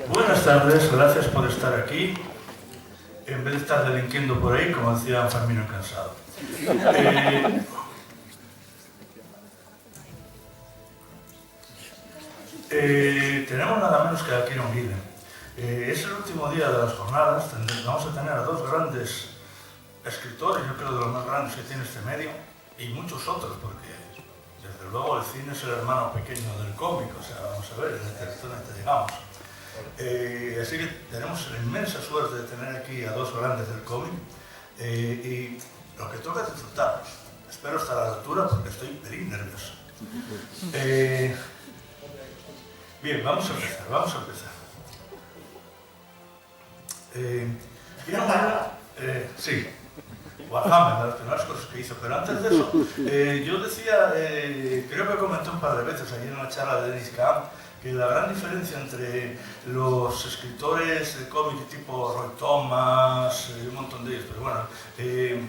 Buenas tardes, gracias por estar aquí, en vez de estar delinquiendo por ahí, como decía Fermino Cansado. Tenemos nada menos que a Kieron Gillen. Es el último día de las jornadas, vamos a tener a dos grandes escritores, yo creo de los más grandes que tiene este medio, y muchos otros, porque desde luego el cine es el hermano pequeño del cómic, o sea, vamos a ver, en el territorio en el que llegamos. Así que tenemos la inmensa suerte de tener aquí a dos grandes del cómic, y lo que toca es disfrutarlos. Espero estar a la altura porque estoy muy nervioso. Bien, vamos a empezar. Sí, Warhammer, de las primeras cosas que hizo, pero antes de eso, yo decía, creo que comenté un par de veces allí en una charla de Dennis Kahn, que la gran diferencia entre los escritores de cómic tipo Roy Thomas y un montón de ellos, pero bueno, que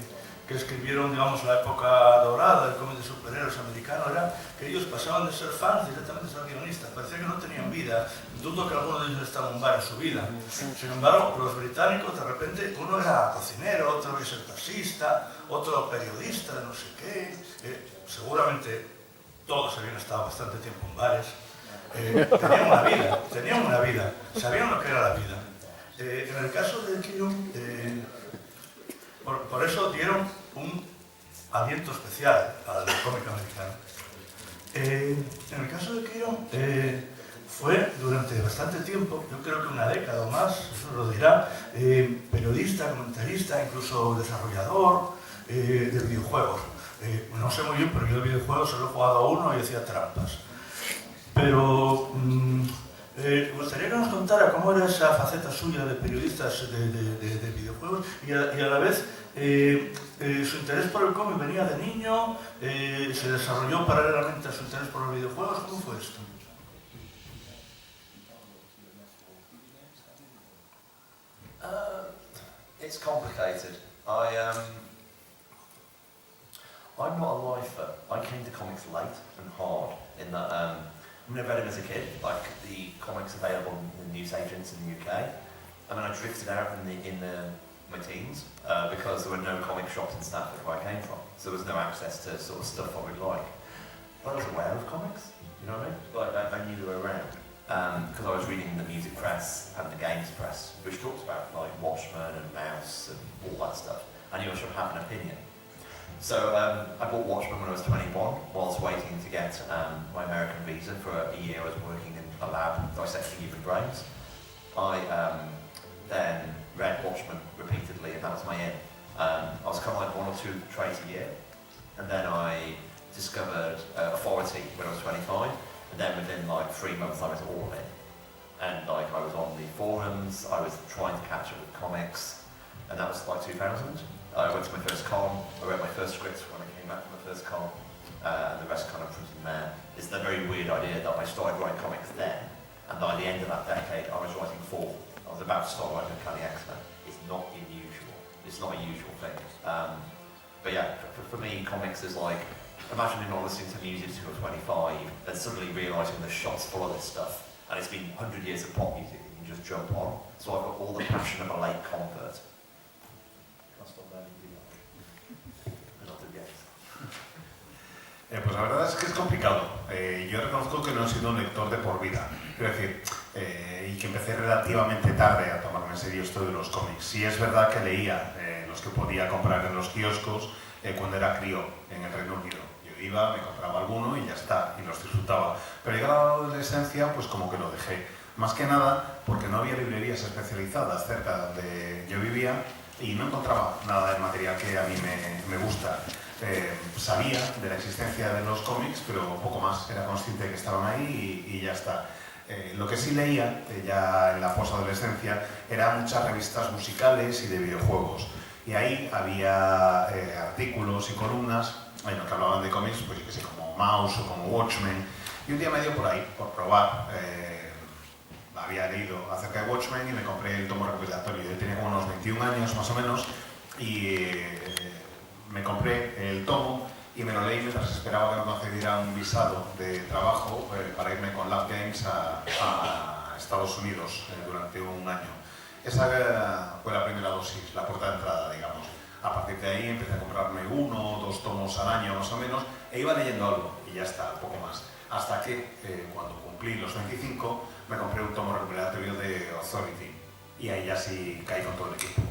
escribieron, digamos, la época dorada del cómic de superhéroes americano, era que ellos pasaban de ser fans directamente a ser guionistas. Parecía que no tenían vida. Dudo que alguno de ellos estaba en un bar en su vida. Sin embargo, los británicos, de repente, uno era cocinero, otro era taxista, otro periodista, no sé qué. Seguramente todos habían estado bastante tiempo en bares. Tenían una vida, sabían lo que era la vida. En el caso de Kieron, por eso dieron un aliento especial al cómic americano. En el caso de Kieron, fue durante bastante tiempo, yo creo que una década o más, eso lo dirá, periodista, comentarista, incluso desarrollador de videojuegos. No sé muy bien, pero yo de videojuegos solo he jugado a uno y hacía trampas. Pero me gustaría que nos contara cómo era esa faceta suya de periodistas de videojuegos y a la vez su interés por el cómic venía de niño, se desarrolló paralelamente a su interés por los videojuegos. ¿Cómo fue esto? It's complicated. I'm not a lifer. I came to comics late and hard in that I read them as a kid, like the comics available in the newsagents in the UK. And then I drifted out in my teens because there were no comic shops in Stafford where I came from. So there was no access to sort of stuff I would like. But I was aware of comics, you know what I mean? Like I knew they were around. Because I was reading the music press and the games press, which talks about like Watchmen and Mouse and all that stuff. I knew I should have an opinion. So I bought Watchmen when I was 21, whilst waiting to get my American visa for a year. I was working in a lab dissecting human brains. I then read Watchmen repeatedly, and that was my in. I was kind of like one or two trades a year, and then I discovered Authority when I was 25, and then within like 3 months I was all in. And like I was on the forums, I was trying to catch up with comics, and that was like 2000. I went to my first con, I wrote my first script when I came back from the first con, and the rest kind of from there. It's the very weird idea that I started writing comics then, and by the end of that decade I was writing 4. I was about to start writing Uncanny X-Men. It's not unusual. It's not a usual thing. But yeah, for me, comics is like, imagine you're not listening to music until you're 25, then suddenly realising the shot's full of this stuff, and it's been 100 years of pop music, and you just jump on. So I've got all the passion of a late convert. Pues la verdad es que es complicado. Yo reconozco que no he sido un lector de por vida. Quiero decir, y que empecé relativamente tarde a tomarme en serio esto de los cómics. Sí es verdad que leía los que podía comprar en los kioscos cuando era crío en el Reino Unido. Yo iba, me compraba alguno y ya está, y los disfrutaba. Pero llegada a la adolescencia, pues como que lo dejé. Más que nada porque no había librerías especializadas cerca de donde yo vivía y no encontraba nada del material que a mí me gusta. Sabía de la existencia de los cómics, pero poco más, era consciente de que estaban ahí y ya está. Lo que sí leía, ya en la posadolescencia, eran muchas revistas musicales y de videojuegos. Y ahí había artículos y columnas que hablaban de cómics, pues yo que sé, como Mouse o como Watchmen. Y un día me dio por ahí, por probar. Había leído acerca de Watchmen y me compré el tomo recopilatorio. Yo tenía como unos 21 años más o menos y me compré el tomo y me lo leí mientras esperaba que me concediera un visado de trabajo para irme con Lab Games a a Estados Unidos durante un año. Esa fue la primera dosis, la puerta de entrada, digamos. A partir de ahí empecé a comprarme 1 o 2 tomos al año más o menos e iba leyendo algo y ya está, poco más. Hasta que cuando cumplí los 25 me compré un tomo recopilatorio de Authority y ahí ya sí caí con todo el equipo.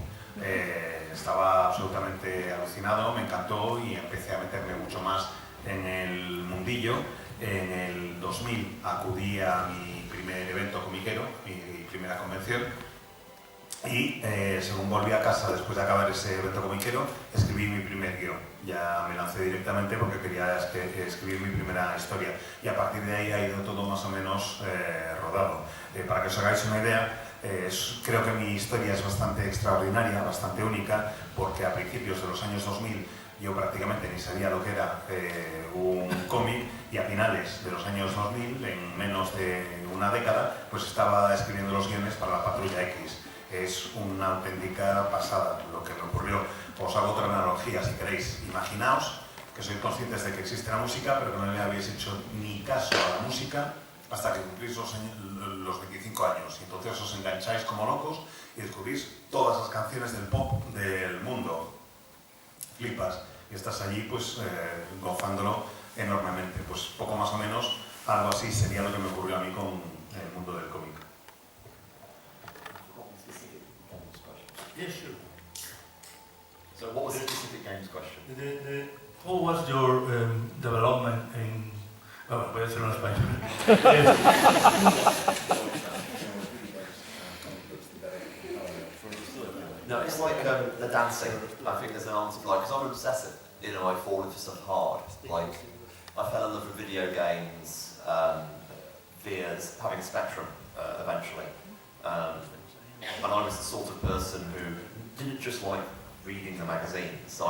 Estaba absolutamente alucinado, me encantó y empecé a meterme mucho más en el mundillo. En el 2000 acudí a mi primer evento comiquero, mi primera convención, y según volví a casa después de acabar ese evento comiquero, escribí mi primer guión. Ya me lancé directamente porque quería escribir mi primera historia y a partir de ahí ha ido todo más o menos rodado. Para que os hagáis una idea, creo que mi historia es bastante extraordinaria, bastante única, porque a principios de los años 2000 yo prácticamente ni sabía lo que era un cómic y a finales de los años 2000, en menos de una década, pues estaba escribiendo los guiones para la Patrulla X. Es una auténtica pasada lo que me ocurrió. Os hago otra analogía si queréis. Imaginaos que sois conscientes de que existe la música, pero que no le habéis hecho ni caso a la música hasta que cumplís los 25 años. Y entonces os engancháis como locos y descubrís todas las canciones del pop del mundo. Flipas. Y estás allí pues gozándolo enormemente. Pues poco más o menos algo así sería lo que me ocurrió a mí con el mundo del cómic. Yes, sure. So what was the specific games question? What was your development in... Bueno, voy a hacerlo en español. No, it's like the dancing. I think there's an answer, like, because I'm obsessive, you know, I fall into stuff hard. Like, I fell in love with video games via having a Spectrum eventually. And I was the sort of person who didn't just like reading the magazines.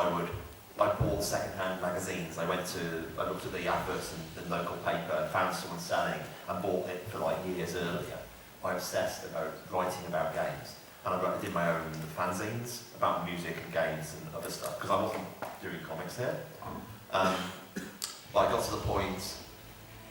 I bought second-hand magazines. I looked at the adverts in the local paper and found someone selling and bought it for like years earlier. I obsessed about writing about games. And I did my own fanzines about music and games and other stuff, because I wasn't doing comics here. But I got to the point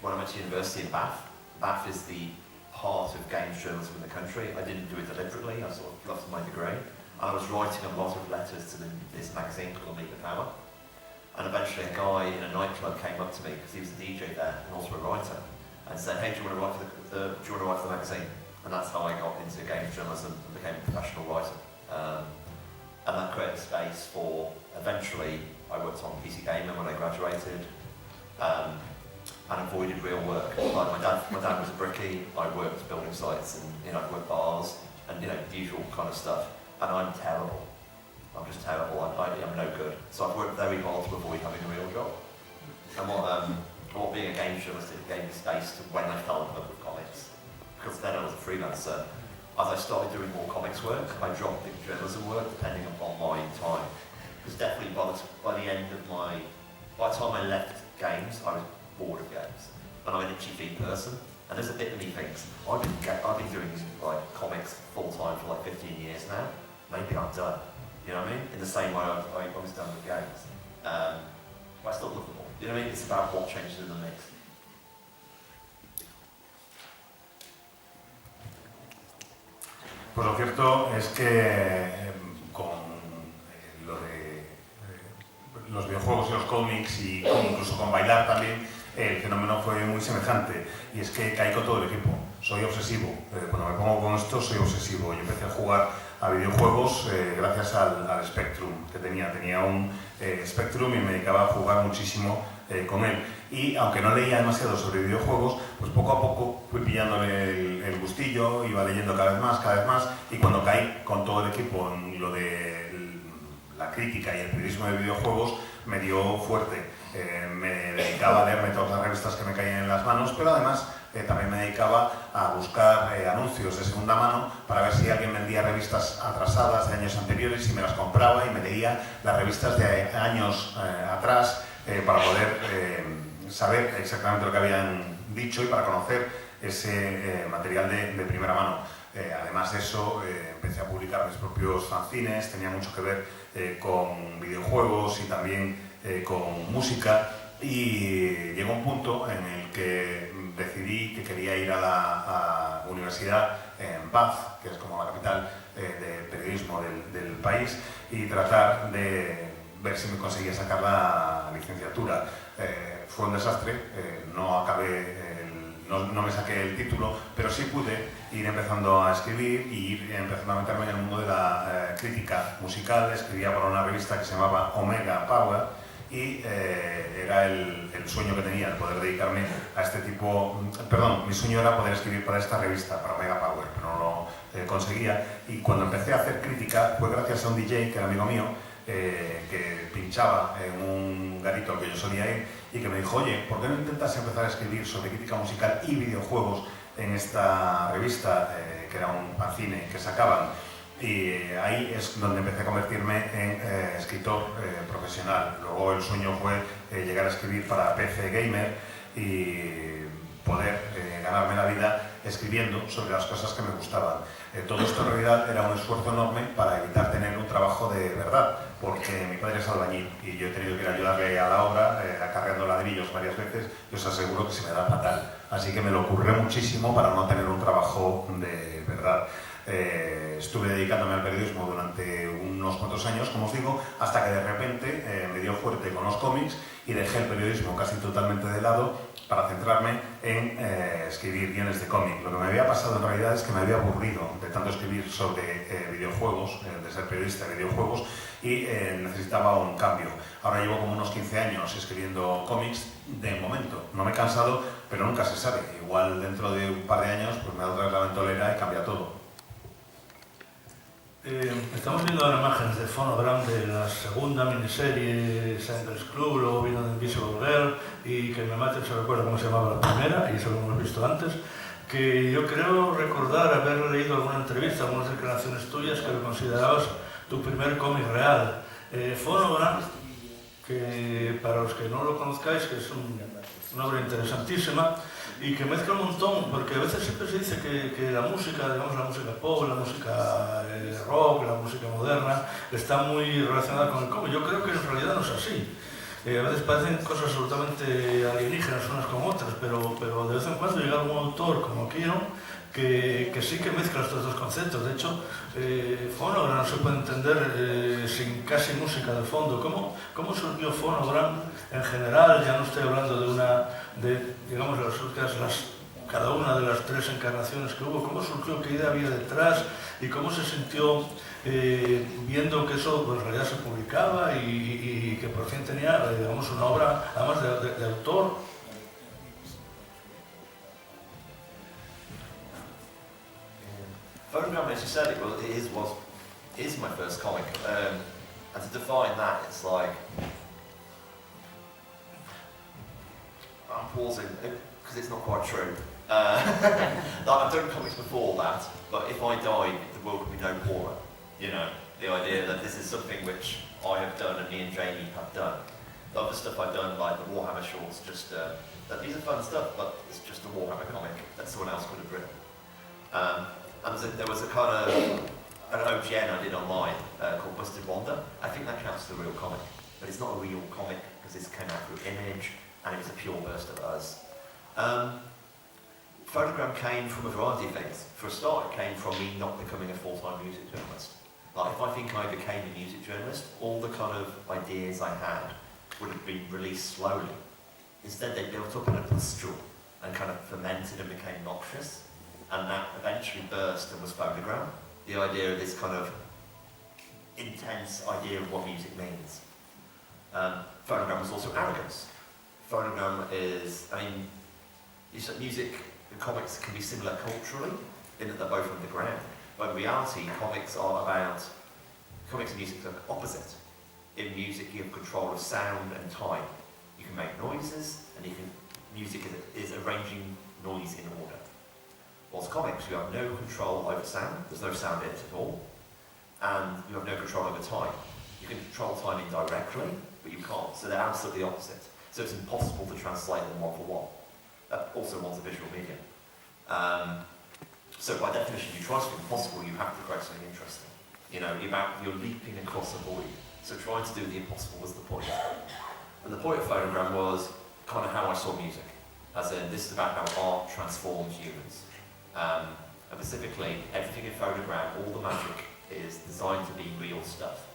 when I went to university in Bath. Bath is the heart of games journalism in the country. I didn't do it deliberately, I sort of loved my degree. And I was writing a lot of letters to this magazine called League of Power. And eventually a guy in a nightclub came up to me, because he was a DJ there and also a writer, and said, hey, do you want to write for the magazine? And that's how I got into games journalism and became a professional writer. And that created space for, eventually, I worked on PC Gamer when I graduated, and avoided real work. Like my dad was a brickie, I worked building sites and, you know, I've worked bars and, you know, the usual kind of stuff. And I'm terrible. I'm just terrible. I'm no good. So I've worked very hard to avoid having a real job. And what being a game journalist, it gave me space to when I fell in love with comics. Because then I was a freelancer. As I started doing more comics work, I dropped the journalism work depending upon my time. Because definitely by the time I left games, I was bored of games. And I'm an itchy feet person. And there's a bit of me thinks, I've been doing like comics full time for like 15 years now. Maybe I'm done. You know what I mean? In the same way I was done with games. But I still love them all. You know what I mean? It's about what changes in the mix. Pues lo cierto es que con lo de los videojuegos y los cómics y incluso con bailar también, el fenómeno fue muy semejante y es que caí con todo el equipo. Soy obsesivo. Cuando me pongo con esto soy obsesivo. Yo empecé a jugar a videojuegos gracias al Spectrum que tenía. Tenía un Spectrum y me dedicaba a jugar muchísimo con él. Y aunque no leía demasiado sobre videojuegos, pues poco a poco fui pillándole el gustillo, iba leyendo cada vez más, y cuando caí con todo el equipo en lo de la crítica y el periodismo de videojuegos, me dio fuerte. Me dedicaba a leerme todas las revistas que me caían en las manos, pero además también me dedicaba a buscar anuncios de segunda mano para ver si alguien vendía revistas atrasadas de años anteriores y me las compraba y me leía las revistas de años atrás para poder saber exactamente lo que habían dicho y para conocer ese material de primera mano. Además de eso, empecé a publicar mis propios fanzines, tenía mucho que ver con videojuegos y también con música, y llegó un punto en el que decidí que quería ir a la universidad en Bath, que es como la capital de periodismo del país, y tratar de ver si me conseguía sacar la licenciatura. Fue un desastre, no acabé, no me saqué el título, pero sí pude ir empezando a escribir y ir empezando a meterme en el mundo de la crítica musical. Escribía para una revista que se llamaba Omega Power y era el sueño que tenía, el poder dedicarme a este tipo... Perdón, mi sueño era poder escribir para esta revista, para Omega Power, pero no lo conseguía. Y cuando empecé a hacer crítica fue gracias a un DJ que era amigo mío, que pinchaba en un garito al que yo solía ir y que me dijo: oye, ¿por qué no intentas empezar a escribir sobre crítica musical y videojuegos en esta revista, que era un fanzine que sacaban? Y ahí es donde empecé a convertirme en escritor profesional. Luego el sueño fue llegar a escribir para PC Gamer y poder ganarme la vida escribiendo sobre las cosas que me gustaban. Todo esto en realidad era un esfuerzo enorme para evitar tener un trabajo de verdad, porque mi padre es albañil y yo he tenido que ir a ayudarle a la obra, cargando ladrillos varias veces, y os aseguro que se me da fatal. Así que me lo curré muchísimo para no tener un trabajo de verdad. Estuve dedicándome al periodismo durante unos cuantos años, como os digo, hasta que de repente me dio fuerte con los cómics y dejé el periodismo casi totalmente de lado para centrarme en escribir guiones de cómic. Lo que me había pasado en realidad es que me había aburrido de tanto escribir sobre videojuegos, de ser periodista de videojuegos, y necesitaba un cambio. Ahora llevo como unos 15 años escribiendo cómics de momento. No me he cansado, pero nunca se sabe. Igual dentro de un par de años pues me da otra vez la ventolera y cambia todo. Estamos viendo ahora imágenes de Phonogram de la segunda miniserie Sanders Club, luego vino de Invisible Girl, y que me mate se recuerda cómo se llamaba la primera, y eso lo hemos visto antes, que yo creo recordar haber leído alguna entrevista, algunas declaraciones tuyas que lo considerabas tu primer cómic real. Phonogram, que para los que no lo conozcáis, que es una obra interesantísima, y que mezcla un montón, porque a veces siempre se dice que la música, digamos la música pop, la música rock, la música moderna, está muy relacionada con el cómic. Yo creo que en realidad no es así. A veces parecen cosas absolutamente alienígenas unas con otras, pero de vez en cuando llega algún autor como Kieron que sí que mezcla estos dos conceptos. De hecho, Phonogram no se puede entender sin casi música de fondo. ¿Cómo surgió Phonogram en general? Ya no estoy hablando digamos, cada una de las tres encarnaciones que hubo. ¿Cómo surgió? ¿Qué idea había detrás? ¿Y cómo se sintió viendo que eso pues, en realidad se publicaba y que por fin tenía, digamos, una obra, además de autor? Phonogram, as you said, it is my first comic, and to define that, it's like I'm pausing because it's not quite true. Like, I've done comics before that, but if I died, the world would be no poorer. You know, the idea that this is something which I have done and me and Jamie have done. The other stuff I've done, like the Warhammer shorts, just that these are fun stuff, but it's just a Warhammer comic that someone else could have written. And there was a kind of an OGN I did online called Busted Wonder. I think that counts as a real comic, but it's not a real comic because this came out through Image and it was a pure burst of us. Phonogram came from a variety of things. For a start, it came from me not becoming a full-time music journalist. Like, if I think I became a music journalist, all the kind of ideas I had would have been released slowly. Instead, they built up in a pustule and kind of fermented and became noxious. And that eventually burst and was Phonogram. The idea of this kind of intense idea of what music means. Phonogram was also arrogance. Phonogram is, I mean, music and comics can be similar culturally in that they're both underground. But in reality, comics and music are opposite. In music, you have control of sound and time. You can make noises, and music is arranging noise in order. Whilst comics, you have no control over sound, there's no sound in it at all, and you have no control over time. You can control time indirectly, but you can't, so they're absolutely opposite. So it's impossible to translate them one for one. Also one's a visual medium. So by definition, you try something impossible, you have to create something interesting. You know, you're leaping across a void. So trying to do the impossible was the point. And the point of Phonogram was kind of how I saw music. As in, this is about how art transforms humans. And specifically, everything in Phonogram, all the magic is designed to be real stuff.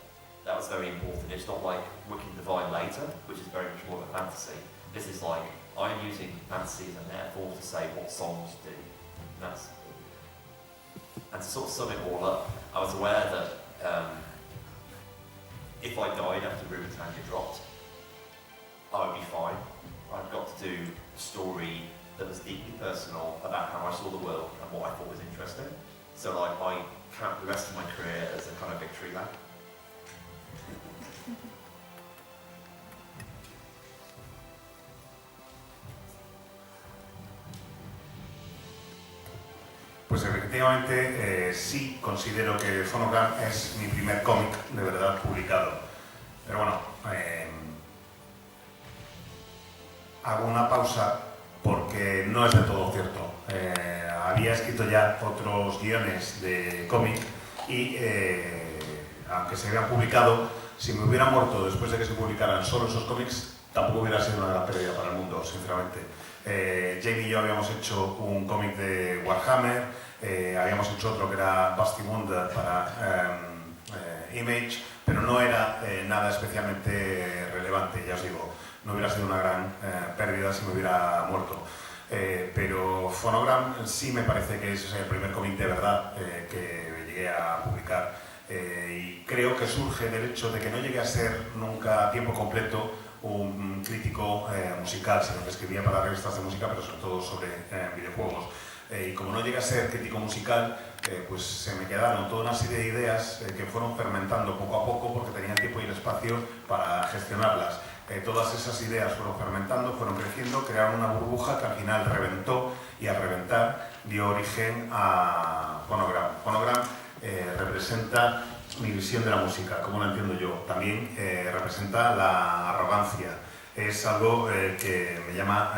That was very important. It's not like Wicked Divine Later, which is very much more of a fantasy. This is like, I'm using fantasy as a metaphor to say what songs do. And to sort of sum it all up, I was aware that if I died after Ruritania dropped, I would be fine. I've got to do a story that was deeply personal about how I saw the world and what I thought was interesting. So like, I count the rest of my career as a kind of victory lap. Pues efectivamente sí considero que Phonogram es mi primer cómic de verdad publicado. Pero bueno, hago una pausa porque no es del todo cierto. Había escrito ya otros guiones de cómic y aunque se habían publicado, si me hubiera muerto después de que se publicaran solo esos cómics, tampoco hubiera sido una gran pérdida para el mundo, sinceramente. Jamie y yo habíamos hecho un cómic de Warhammer, habíamos hecho otro que era Basti Wonder para Image, pero no era nada especialmente relevante, ya os digo, no hubiera sido una gran pérdida si me hubiera muerto. Pero Phonogram sí me parece que es el primer cómic de verdad que llegué a publicar y creo que surge del hecho de que no llegué a ser nunca a tiempo completo un crítico musical, sino que escribía para revistas de música, pero sobre todo sobre videojuegos. Y como no llegué a ser crítico musical, pues se me quedaron toda una serie de ideas que fueron fermentando poco a poco porque tenía el tiempo y el espacio para gestionarlas. Todas esas ideas fueron fermentando, fueron creciendo, crearon una burbuja que al final reventó y al reventar dio origen a Phonogram. Phonogram representa mi visión de la música, como la entiendo yo. También representa la arrogancia. Es algo que me llama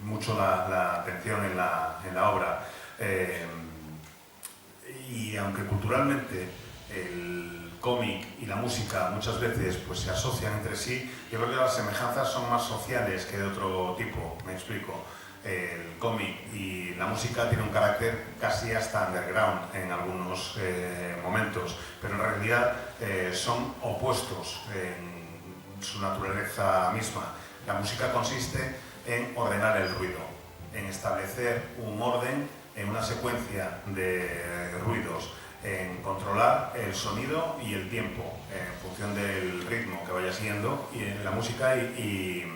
mucho la atención en la obra. Y aunque culturalmente el cómic y la música muchas veces pues, se asocian entre sí, yo creo que las semejanzas son más sociales que de otro tipo, me explico. El cómic y la música tienen un carácter casi hasta underground en algunos momentos, pero en realidad son opuestos en su naturaleza misma. La música consiste en ordenar el ruido, en establecer un orden en una secuencia de ruidos, en controlar el sonido y el tiempo en función del ritmo que vaya siguiendo y en la música y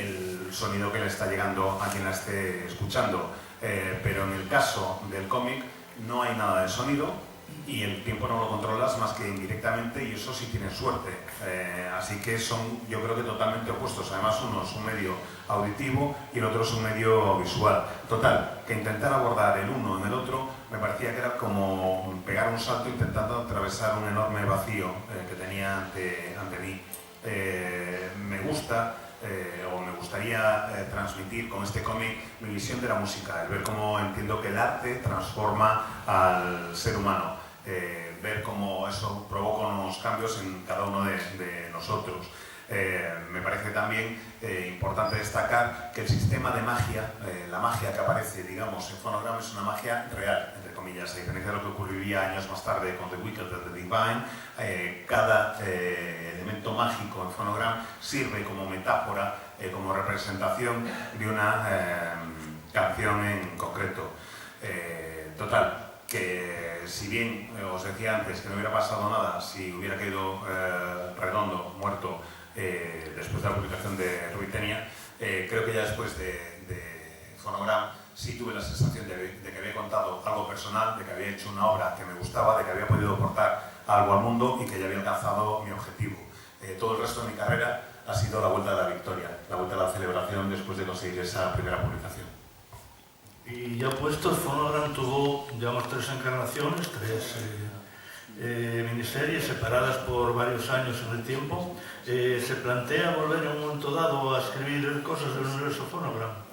el sonido que le está llegando a quien la esté escuchando. Pero en el caso del cómic no hay nada de sonido y el tiempo no lo controlas más que indirectamente y eso sí tienes suerte. Así que son, yo creo que totalmente opuestos. Además uno es un medio auditivo y el otro es un medio visual. Total, que intentar abordar el uno en el otro me parecía que era como pegar un salto intentando atravesar un enorme vacío que tenía ante mí. Me gusta o me gustaría transmitir con este cómic mi visión de la música, el ver cómo entiendo que el arte transforma al ser humano, ver cómo eso provoca unos cambios en cada uno de nosotros. Me parece también importante destacar que el sistema de magia, la magia que aparece, digamos, en Phonogram es una magia real, entre comillas, a diferencia de lo que ocurriría años más tarde con The Wicked and the Divine. Cada elemento mágico en Phonogram sirve como metáfora, como representación de una canción en concreto. Total, que si bien os decía antes que no hubiera pasado nada si hubiera caído redondo, muerto, después de la publicación de Ruritania, creo que ya después de Phonogram sí tuve la sensación de que había contado algo personal, de que había hecho una obra que me gustaba, de que había podido aportar algo al mundo y que ya había alcanzado mi objetivo. Todo el resto de mi carrera ha sido la vuelta a la victoria, la vuelta a la celebración después de conseguir esa primera publicación. Y ya puestos, Phonogram tuvo, digamos, 3 encarnaciones, 3 miniseries separadas por varios años en el tiempo. ¿Se plantea volver en un momento dado a escribir cosas del universo Phonogram?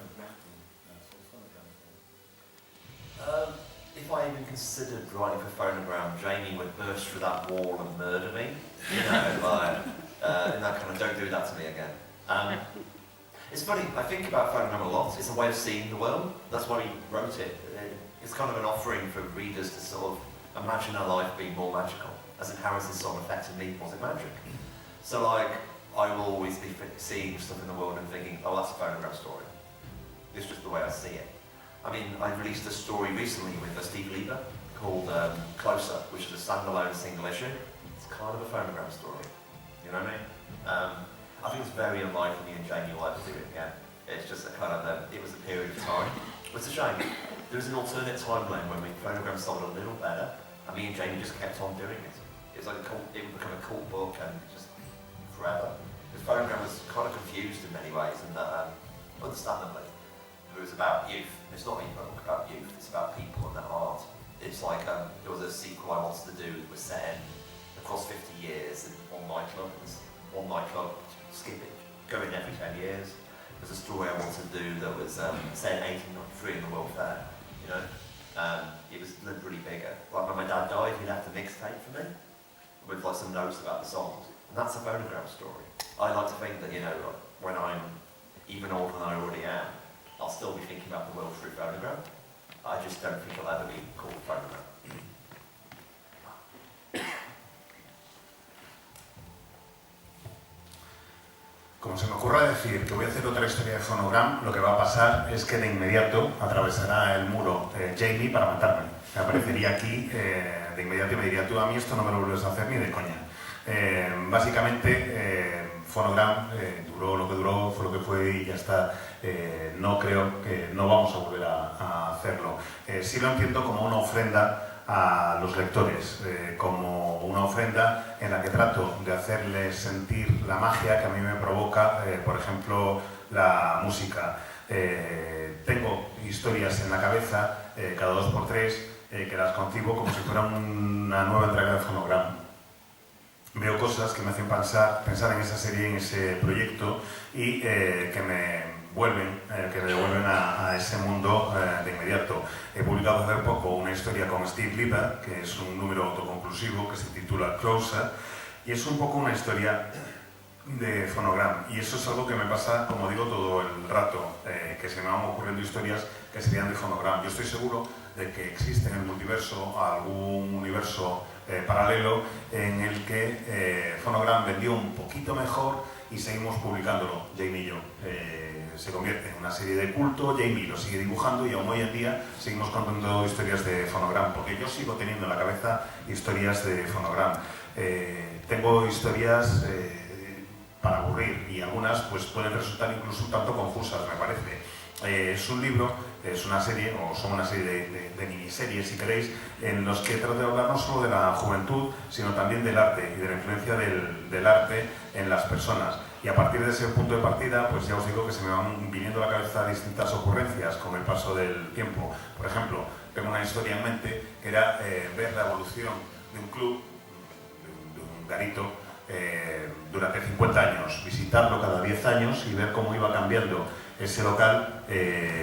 If I even considered writing for Phonogram, Jamie would burst through that wall and murder me. You know, like, in that kind of, don't do that to me again. It's funny, I think about Phonogram a lot. It's a way of seeing the world. That's why he wrote it. It's kind of an offering for readers to sort of imagine their life being more magical. As in, how has this song affected me? Was it magic? So like, I will always be seeing stuff in the world and thinking, oh, that's a Phonogram story. It's just the way I see it. I mean, I released a story recently with Steve Lieber called Closer, which is a standalone single issue. It's kind of a Phonogram story. You know what I mean? I think it's very unlikely me and Jamie will ever do it again. It's just a kind of, it was a period of time. But it's a shame. There was an alternate timeline when Phonogram sold a little better, and me and Jamie just kept on doing it. It was like it would become a cult book and just forever. Because Phonogram was kind of confused in many ways, and understandably, it was about youth. It's not even a book about youth, it's about people and their art. It's like, there was a sequel I wanted to do that was set in across 50 years in one nightclub. One nightclub, skipping, going every 10 years. There's a story I wanted to do that was set in 1893 in the World Fair, you know. It was deliberately bigger. Like when my dad died, he left a mixtape for me with like some notes about the songs. And that's a Phonogram story. I like to think that, you know, when I'm even older than I already am, I'll still be thinking about the world through Phonogram. I just don't think it'll ever be called Phonogram. Como se me ocurra decir que voy a hacer otra historia de Phonogram, lo que va a pasar es que de inmediato atravesará el muro Jamie para matarme. Me aparecería aquí de inmediato y me diría, tú a mí esto no me lo vuelves a hacer ni de coña. Básicamente, Phonogram duró lo que duró, fue lo que fue y ya está. No creo que no vamos a volver a hacerlo. Sí lo entiendo como una ofrenda a los lectores, como una ofrenda en la que trato de hacerles sentir la magia que a mí me provoca, por ejemplo, la música. Tengo historias en la cabeza, cada 2 por 3, que las concibo como si fuera una nueva entrega de Phonogram. Veo cosas que me hacen pensar en esa serie, en ese proyecto y que me devuelven a ese mundo de inmediato. He publicado hace poco una historia con Steve Lieber, que es un número autoconclusivo que se titula Closer, y es un poco una historia de Phonogram, y eso es algo que me pasa, como digo, todo el rato, que se me van ocurriendo historias que serían de Phonogram. Yo estoy seguro de que existe en el multiverso algún universo paralelo en el que Phonogram vendió un poquito mejor y seguimos publicándolo, Jamie y yo. Se convierte en una serie de culto, Jamie lo sigue dibujando y aún hoy en día seguimos contando historias de Phonogram, porque yo sigo teniendo en la cabeza historias de Phonogram. Tengo historias para aburrir y algunas pues pueden resultar incluso un tanto confusas, me parece. Es un libro, es una serie, o son una serie de miniseries, si queréis, en los que trato de hablar no solo de la juventud, sino también del arte y de la influencia del arte en las personas. Y a partir de ese punto de partida, pues ya os digo que se me van viniendo a la cabeza distintas ocurrencias con el paso del tiempo. Por ejemplo, tengo una historia en mente que era ver la evolución de un club, de un garito, durante 50 años, visitarlo cada 10 años y ver cómo iba cambiando ese local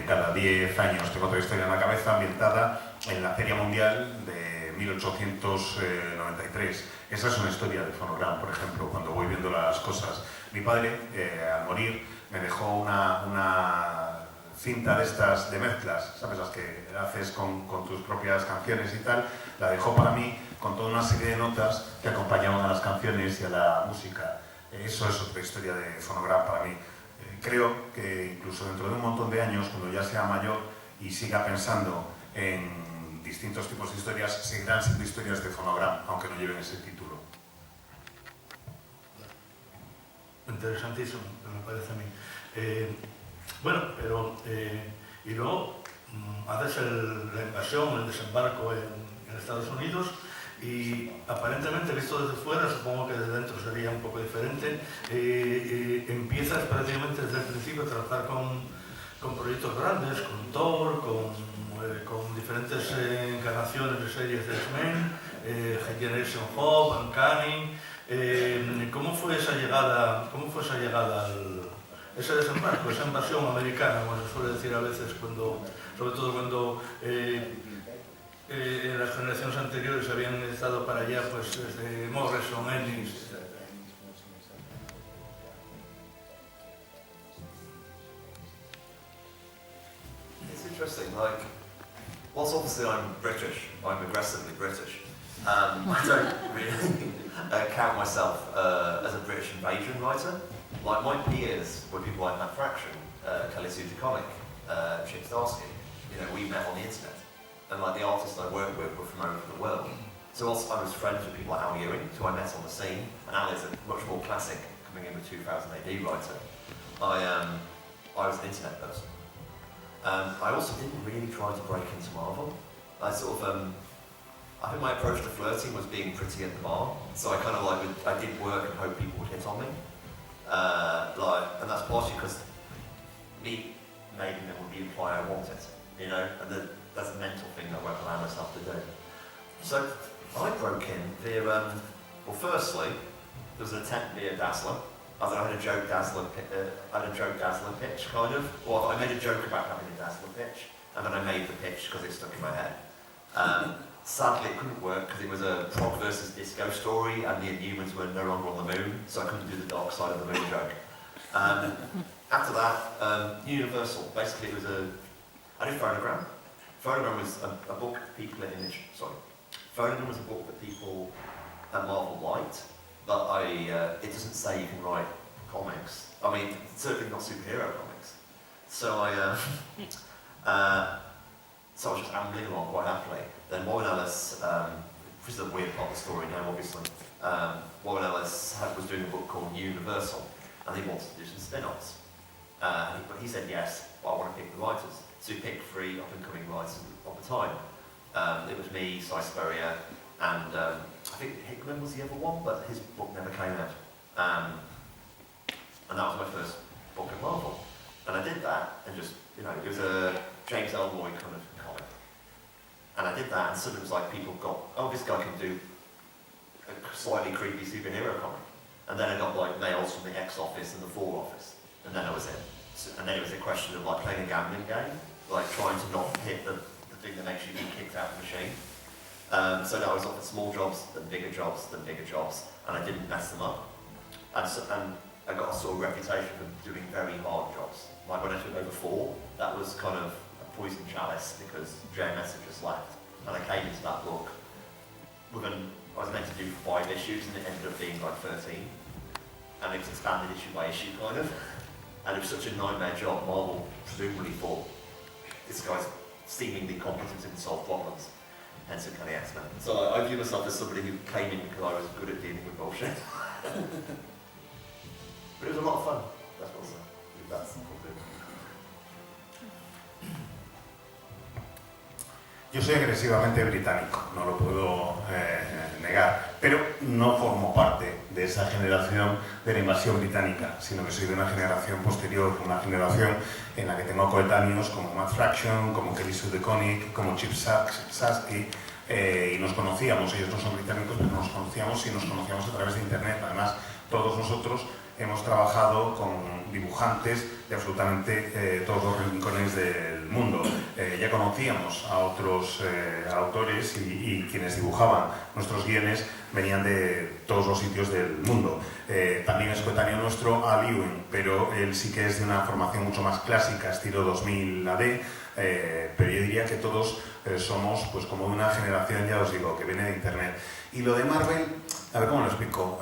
cada 10 años. Tengo otra historia en la cabeza ambientada en la Feria Mundial de 1893. Esa es una historia de Phonogram, por ejemplo, cuando voy viendo las cosas. Mi padre, al morir, me dejó una cinta de estas de mezclas, ¿sabes? Las que haces con tus propias canciones y tal. La dejó para mí con toda una serie de notas que acompañaban a las canciones y a la música. Eso es otra historia de Phonogram para mí. Creo que incluso dentro de un montón de años, cuando ya sea mayor y siga pensando en distintos tipos de historias, seguirán siendo historias de Phonogram, aunque no lleven ese título. Interesantísimo, me parece a mí. Bueno, pero y luego haces la invasión, el desembarco en Estados Unidos y aparentemente visto desde fuera, supongo que desde dentro sería un poco diferente, empiezas prácticamente desde el principio a trabajar con proyectos grandes, con Thor, con diferentes encarnaciones de series de X-Men, Generation Hope, Uncanny. ¿Cómo fue esa llegada ese desembarco, esa invasión americana, como se suele decir a veces, sobre todo cuando en las generaciones anteriores habían estado para allá, pues desde Morrison, Ennis? interesting. Like, whilst obviously I'm British, I'm aggressively British. I don't really count myself as a British invasion writer. Like, my peers were people like Matt Fraction, Kelly Sue DeConnick, Chip Starsky. You know, we met on the internet. And like the artists I work with were from over the world. So whilst I was friends with people like Al Ewing, who I met on the scene, and Al is a much more classic, coming in with 2000 AD writer, I was an internet person. I also didn't really try to break into Marvel. I think my approach to flirting was being pretty at the bar. So I kind of like, I did work and hope people would hit on me. And that's partially because me making them would be imply I want it, you know, and that's a mental thing that I won't allow myself to do. So I broke in via, well, firstly, there was an attempt via Dazzler. I had a joke Dazzler pitch, kind of. Well, I made a joke about having a Dazzler pitch, and then I made the pitch because it stuck in my head. Sadly, it couldn't work because it was a prog versus disco story, and the Inhumans were no longer on the moon, so I couldn't do the dark side of the moon joke. After that, Universal. Basically, it was I did Phonogram. Phonogram was a book that people at Image. Sorry, Phonogram was a book that people at Marvel liked, but it doesn't say you can write comics. I mean, certainly not superhero comics. So I was just ambling along quite happily. Then Warren Ellis, which is a weird part of the story now, obviously. Warren Ellis was doing a book called Universal, and he wanted to do some spin-offs. But he said yes, but I want to pick the writers. So he picked 3 up-and-coming writers of the time. It was me, Cy Spurrier, and I think Hickman was the other one, but his book never came out. And that was my first book at Marvel. And I did that, and just, you know, it was a James Ellroy kind of comic. And I did that, and suddenly it was like people got, oh, this guy can do a slightly creepy superhero comic. And then I got like mails from the X office and the 4 office, and then I was in. And then it was a question of like playing a gambling game, like trying to not hit the thing that makes you be kicked out of the machine. So I was offered small jobs, then bigger jobs, and I didn't mess them up. And I got a sort of reputation for doing very hard jobs. Like when I took over 4, that was kind of a poison chalice because JMS had just left. And I came into that book I was meant to do 5 issues, and it ended up being like 13. And it was expanded issue by issue, kind of. And it was such a nightmare job. Marvel presumably thought this guy's seemingly competent in solve problems, hence it kind of X-Men. So I view myself as somebody who came in because I was good at dealing with bullshit. But it was a lot of fun. That's what I'll say. That's probably. Yo soy agresivamente británico, no lo puedo negar, pero no formo parte de esa generación de la invasión británica, sino que soy de una generación posterior, una generación en la que tengo coetáneos como Matt Fraction, como Kelly Sue DeConnick, como Chip Starsky, y nos conocíamos, ellos no son británicos, pero nos conocíamos y nos conocíamos a través de internet. Además, todos nosotros hemos trabajado con dibujantes de absolutamente todos los rincones del mundo. Ya conocíamos a otros autores y quienes dibujaban nuestros guiones venían de todos los sitios del mundo. También es coetáneo nuestro Al Ewing, pero él sí que es de una formación mucho más clásica, estilo 2000 AD, pero yo diría que todos somos pues como de una generación, ya os digo, que viene de internet. Y lo de Marvel, a ver cómo lo explico.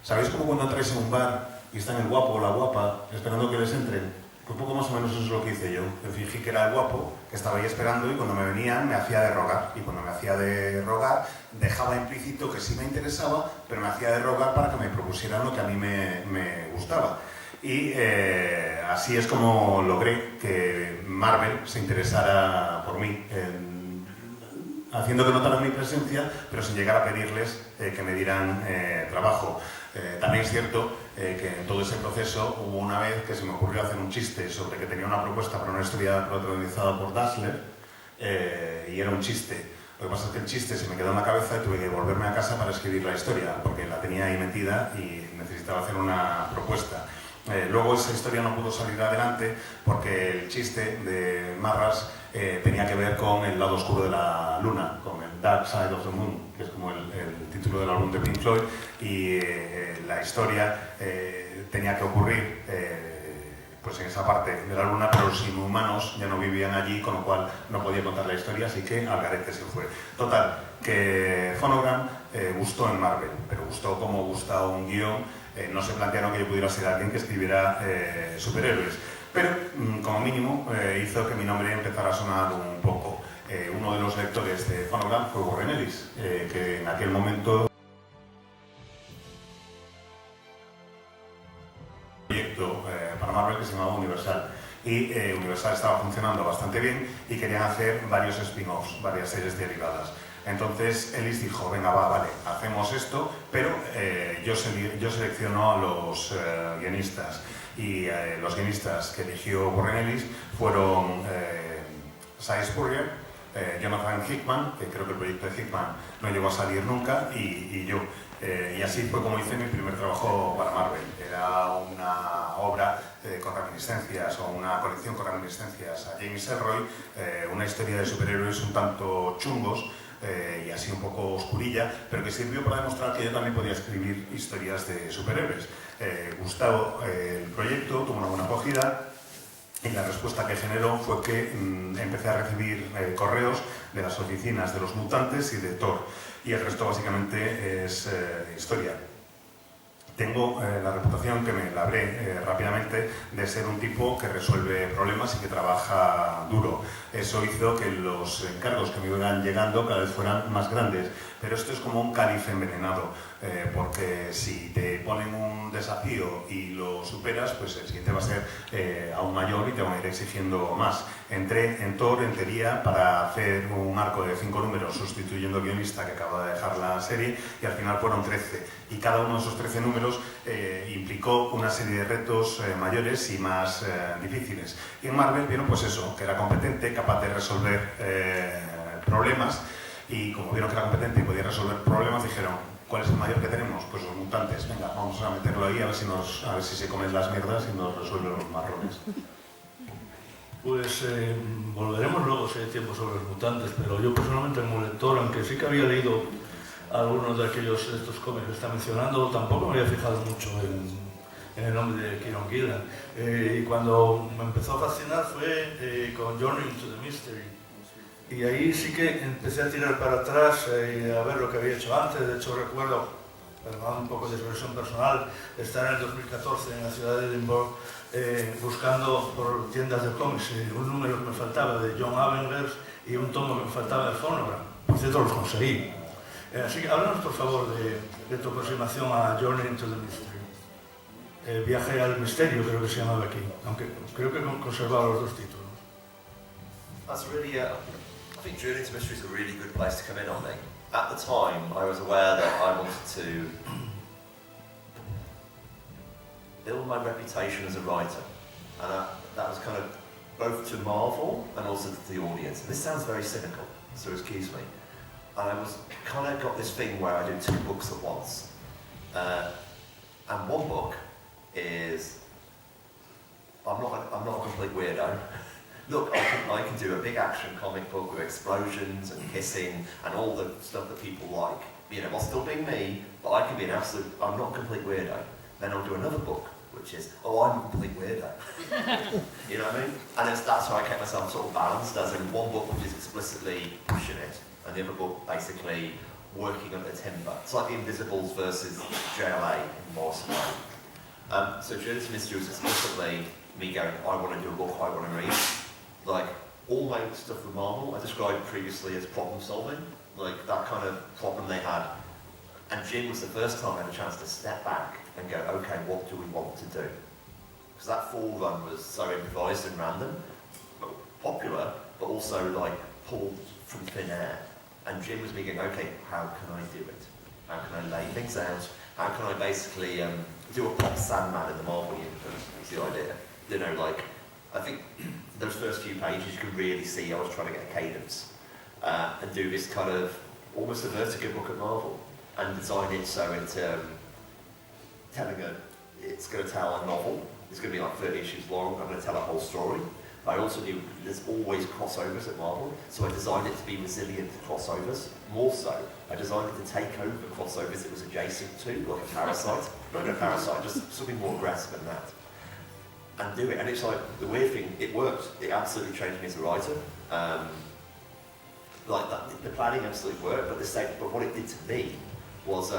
¿Sabéis como cuando entráis en un bar y están el guapo o la guapa esperando que les entren? Pues poco más o menos eso es lo que hice yo. Yo fingí que era el guapo, que estaba ahí esperando, y cuando me venían me hacía de rogar. Y cuando me hacía de rogar, dejaba implícito que sí me interesaba, pero me hacía de rogar para que me propusieran lo que a mí me gustaba. Y así es como logré que Marvel se interesara por mí, haciendo que notaran mi presencia, pero sin llegar a pedirles que me dieran trabajo. También es cierto que en todo ese proceso hubo una vez que se me ocurrió hacer un chiste sobre que tenía una propuesta para una historia protagonizada por Dazzler, y era un chiste. Lo que pasa es que el chiste se me quedó en la cabeza y tuve que volverme a casa para escribir la historia, porque la tenía ahí metida y necesitaba hacer una propuesta. Luego esa historia no pudo salir adelante porque el chiste de Marras tenía que ver con el lado oscuro de la luna, con el Dark Side of the Moon, que es como el título del álbum de Pink Floyd, y la historia tenía que ocurrir pues en esa parte de la luna, pero los inhumanos ya no vivían allí, con lo cual no podía contar la historia, así que al garete se fue. Total, que Phonogram gustó en Marvel, pero gustó como gusta un guión. No se plantearon que yo pudiera ser alguien que escribiera superhéroes, pero como mínimo hizo que mi nombre empezara a sonar un poco. Uno de los lectores de Phonogram fue Warren Ellis, que en aquel momento proyecto para Marvel que se llamaba Universal, y Universal estaba funcionando bastante bien y querían hacer varios spin-offs, varias series derivadas. Entonces Ellis dijo, venga, vale, hacemos esto, pero yo selecciono a los guionistas, y los guionistas que eligió Warren Ellis fueron Cy Spurrier, Jonathan Hickman, que creo que el proyecto de Hickman no llegó a salir nunca, y yo. Y así fue como hice mi primer trabajo para Marvel. Era una obra con reminiscencias, o una colección con reminiscencias a James Ellroy, una historia de superhéroes un tanto chungos, y así un poco oscurilla, pero que sirvió para demostrar que yo también podía escribir historias de superhéroes. Gustó el proyecto, tuvo una buena acogida, y la respuesta que generó fue que empecé a recibir correos de las oficinas de los mutantes y de Thor, y el resto básicamente es historia. Tengo la reputación, que me labré rápidamente, de ser un tipo que resuelve problemas y que trabaja duro. Eso hizo que los encargos que me iban llegando cada vez fueran más grandes, pero esto es como un cáliz envenenado, porque si te ponen un desafío y lo superas, pues el siguiente va a ser aún mayor y te van a ir exigiendo más. Entré en Thor, en teoría, para hacer un arco de 5 números sustituyendo al guionista que acaba de dejar la serie, y al final fueron 13, y cada uno de esos 13 números implicó una serie de retos mayores y más difíciles. Y en Marvel vieron pues eso, que era competente, capaz de resolver problemas, y como vieron que era competente y podía resolver problemas, dijeron, ¿cuál es el mayor que tenemos? Pues los mutantes. Venga, vamos a meterlo ahí a ver si se comen las mierdas y nos resuelven los marrones. Pues volveremos luego si hay tiempo sobre los mutantes, pero yo personalmente como lector, aunque sí que había leído algunos de estos cómics que está mencionando, tampoco me había fijado mucho en el nombre de Kieron Gillen. Y cuando me empezó a fascinar fue con Journey into the Mystery. Y ahí sí que empecé a tirar para atrás a ver lo que había hecho antes. De hecho recuerdo, perdón, un poco de expresión personal, estar en el 2014 en la ciudad de Edimburgo buscando por tiendas de cómics un número que me faltaba de John Avengers y un tomo que me faltaba de Phonogram. Por cierto, los conseguí. Así que háblanos por favor de tu aproximación a Journey into the Mystery. Viaje al misterio creo que se llamaba aquí, aunque creo que conservaba los dos títulos. That's really, I think Journey into Mystery is a really good place to come in on me. At the time, I was aware that I wanted to build my reputation as a writer, and that was kind of both to Marvel and also to the audience. And this sounds very cynical, so excuse me. And I was kind of got this thing where I do 2 books at once, and one book is I'm not a complete weirdo. Look, I can do a big action comic book with explosions and kissing and all the stuff that people like. You know, while still being me, but I can be I'm not a complete weirdo. Then I'll do another book, which is, I'm a complete weirdo. You know what I mean? And that's how I kept myself sort of balanced, as in one book which is explicitly pushing it, and the other book basically working under timber. It's like the Invisibles versus JLA in Morrison. So Journey to Mystery was explicitly me going, I want to do a book I want to read. Like, all my stuff with Marvel, I described previously as problem solving, like that kind of problem they had. And Jim was the first time I had a chance to step back and go, okay, what do we want to do? Because that fall run was so improvised and random, but popular, but also like pulled from thin air. And Jim was me going, okay, how can I do it? How can I lay things out? How can I basically do a pop Sandman in the Marvel universe? Was the idea. You know, like, I think those first few pages you can really see I was trying to get a cadence and do this kind of almost a vertigo book at Marvel and design it so it's it's going to tell a novel. It's going to be like 30 issues long. I'm going to tell a whole story. I also knew there's always crossovers at Marvel, so I designed it to be resilient to crossovers. More so, I designed it to take over crossovers it was adjacent to, like a Parasite. Not a Parasite, just something more aggressive than that. and do it. And it's like, the weird thing, it worked. It absolutely changed me as a writer. Like that, the planning absolutely worked, but what it did to me was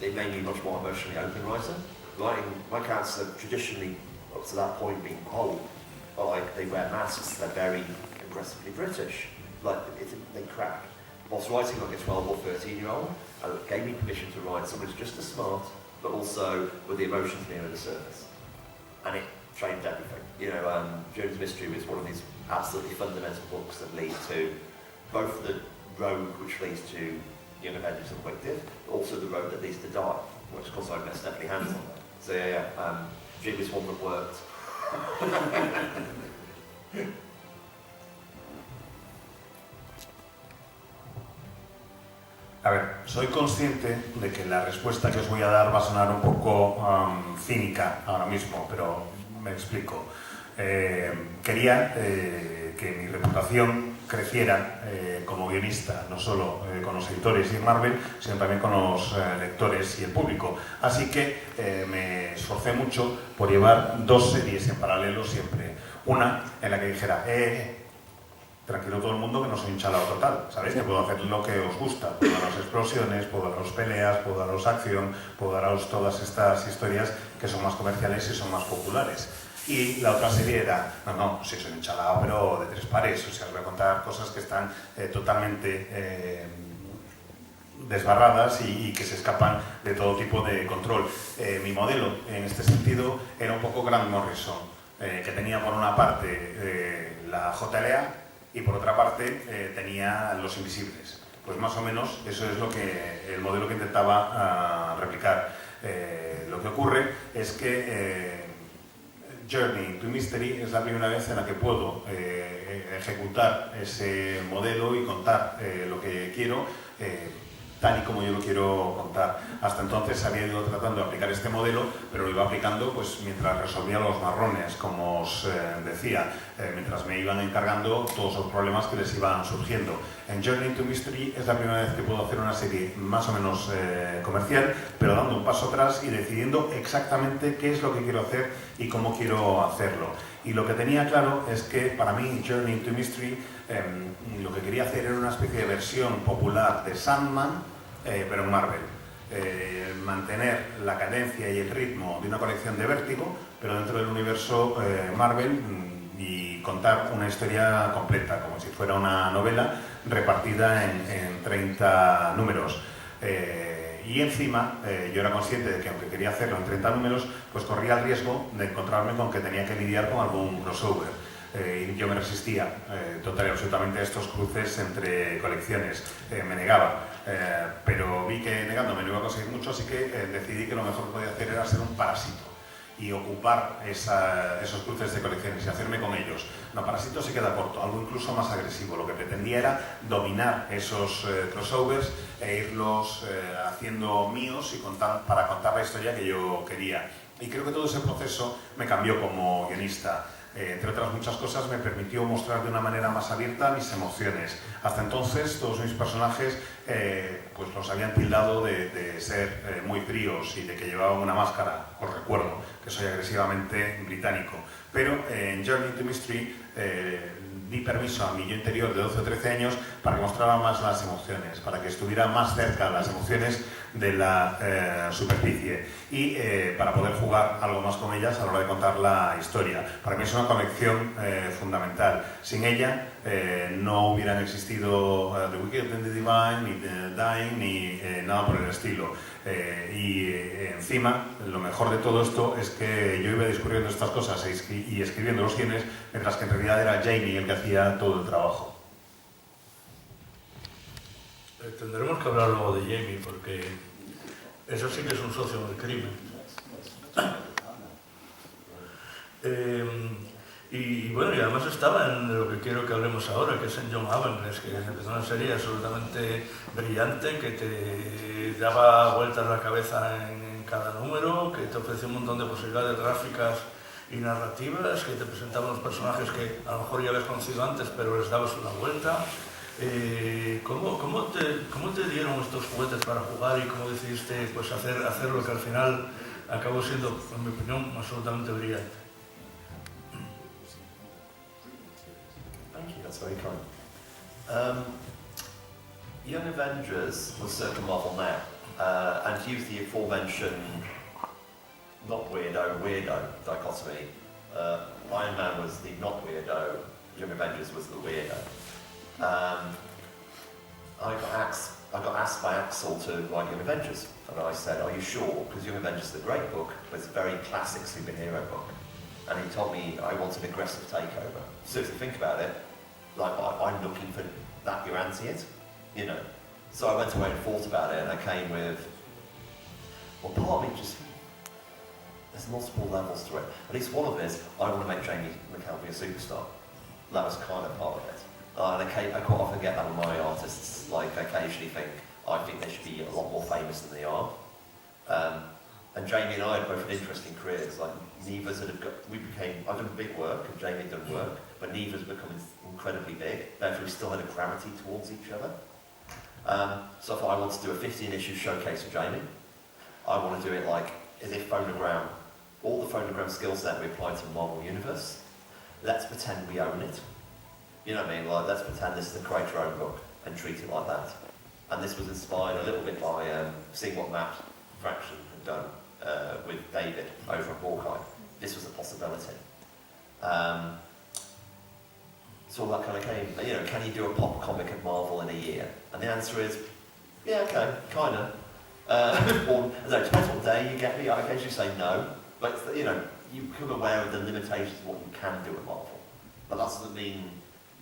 it made me a much more emotionally open writer. Writing, my characters have traditionally, up to that point, been cold. But like, they wear masks, they're very aggressively British. Like, they crack. Whilst writing like a 12 or 13-year-old, it gave me permission to write someone who's just as smart, but also with the emotions near the surface. And it changed everything. You know, Jones Mystery was one of these absolutely fundamental books that lead to both the road which leads to Young Avengers and Quick Div, but also the road that leads to Die, which of course I've less definitely hands on that. So Jim is one that worked. A ver, soy consciente de que la respuesta que os voy a dar va a sonar un poco cínica ahora mismo, pero me explico. Quería que mi reputación creciera como guionista, no solo con los editores y en Marvel, sino también con los lectores y el público. Así que me esforcé mucho por llevar dos series en paralelo siempre. Una en la que dijera, tranquilo todo el mundo que no soy un chalao total, ¿sabéis? Que puedo hacer lo que os gusta, puedo daros explosiones, puedo daros peleas, puedo daros acción, puedo daros todas estas historias que son más comerciales y son más populares. Y la otra serie era, no, sí soy un chalao, pero de tres pares, o sea, os voy a contar cosas que están totalmente desbarradas y que se escapan de todo tipo de control. Mi modelo, en este sentido, era un poco Grant Morrison, que tenía por una parte la JLA, y por otra parte tenía Los Invisibles. Pues más o menos eso es el modelo que intentaba replicar. Lo que ocurre es que Journey to Mystery es la primera vez en la que puedo ejecutar ese modelo y contar lo que quiero tal y como yo lo quiero contar. Hasta entonces había ido tratando de aplicar este modelo, pero lo iba aplicando pues mientras resolvía los marrones, como os decía, mientras me iban encargando todos los problemas que les iban surgiendo. En Journey to Mystery es la primera vez que puedo hacer una serie más o menos comercial, pero dando un paso atrás y decidiendo exactamente qué es lo que quiero hacer y cómo quiero hacerlo. Y lo que tenía claro es que para mí Journey to Mystery lo que quería hacer era una especie de versión popular de Sandman, pero en Marvel. Mantener la cadencia y el ritmo de una colección de Vértigo, pero dentro del universo Marvel, y contar una historia completa, como si fuera una novela repartida en 30 números. Y encima, yo era consciente de que aunque quería hacerlo en 30 números, pues corría el riesgo de encontrarme con que tenía que lidiar con algún crossover. Y yo me resistía total y absolutamente a estos cruces entre colecciones, me negaba, pero vi que negándome no iba a conseguir mucho, así que decidí que lo mejor que podía hacer era ser un parásito y ocupar esos cruces de colecciones y hacerme con ellos. No, parásito se queda corto, algo incluso más agresivo. Lo que pretendía era dominar esos crossovers e irlos haciendo míos y para contar la historia que yo quería. Y creo que todo ese proceso me cambió como guionista. Entre otras muchas cosas, me permitió mostrar de una manera más abierta mis emociones. Hasta entonces, todos mis personajes pues los habían tildado de ser muy fríos y de que llevaban una máscara. Os recuerdo que soy agresivamente británico. Pero en Journey to Mystery di permiso a mi yo interior de 12 o 13 años para que mostrara más las emociones, para que estuviera más cerca las emociones de la superficie y para poder jugar algo más con ellas a la hora de contar la historia. Para mí es una conexión fundamental. Sin ella no hubieran existido The Wicked and the Divine, ni The Dying, ni nada por el estilo. Y encima, lo mejor de todo esto es que yo iba descubriendo estas cosas y escribiendo los guiones, mientras que en realidad era Jamie el que hacía todo el trabajo. Tendremos que hablar luego de Jamie, porque eso sí que es un socio del crimen. Y bueno, y además estaba en lo que quiero que hablemos ahora, que es en John Avengers, que empezó una serie absolutamente brillante, que te daba vueltas la cabeza en cada número, que te ofrecía un montón de posibilidades gráficas y narrativas, que te presentaba unos personajes que a lo mejor ya habías conocido antes, pero les dabas una vuelta. ¿Cómo te dieron estos juguetes para jugar y cómo decidiste pues, hacer lo que al final acabó siendo, en mi opinión, absolutamente brillante? That's very kind. Young Avengers was circa Marvel Now, and to use the aforementioned not weirdo dichotomy, Iron Man was the not weirdo, Young Avengers was the weirdo. I got asked by Axel to write Young Avengers, and I said, "Are you sure?" Because Young Avengers is a great book, but it's a very classic superhero book. And he told me I want an aggressive takeover. So if you think about it, like I'm looking for that you're anti it, you know. So I went away and thought about it, and I came with, well, part of me just, there's multiple levels to it. At least one of it is, I want to make Jamie McKelvey a superstar. That was kind of part of it. And I quite often get that with my artists, like I occasionally think, I think they should be a lot more famous than they are. And Jamie and I had both had interesting careers, like Neva's I've done big work and Jamie had done work, but Neva's become incredibly big, therefore we still had a gravity towards each other. So if I want to do a 15-issue showcase for Jamie, I want to do it like as if Phonogram, all the Phonogram skill set we apply to the Marvel Universe, let's pretend we own it. You know what I mean? Like, let's pretend this is a create your own book and treat it like that. And this was inspired a little bit by seeing what Matt Fraction had done with David over at Hawkeye. This was a possibility. So all that kind of came, you know, can you do a pop comic at Marvel in a year? And the answer is, yeah, okay, kind of. Or, it depends what day you get me, I occasionally say no. But, you know, you become aware of the limitations of what you can do at Marvel. But that doesn't mean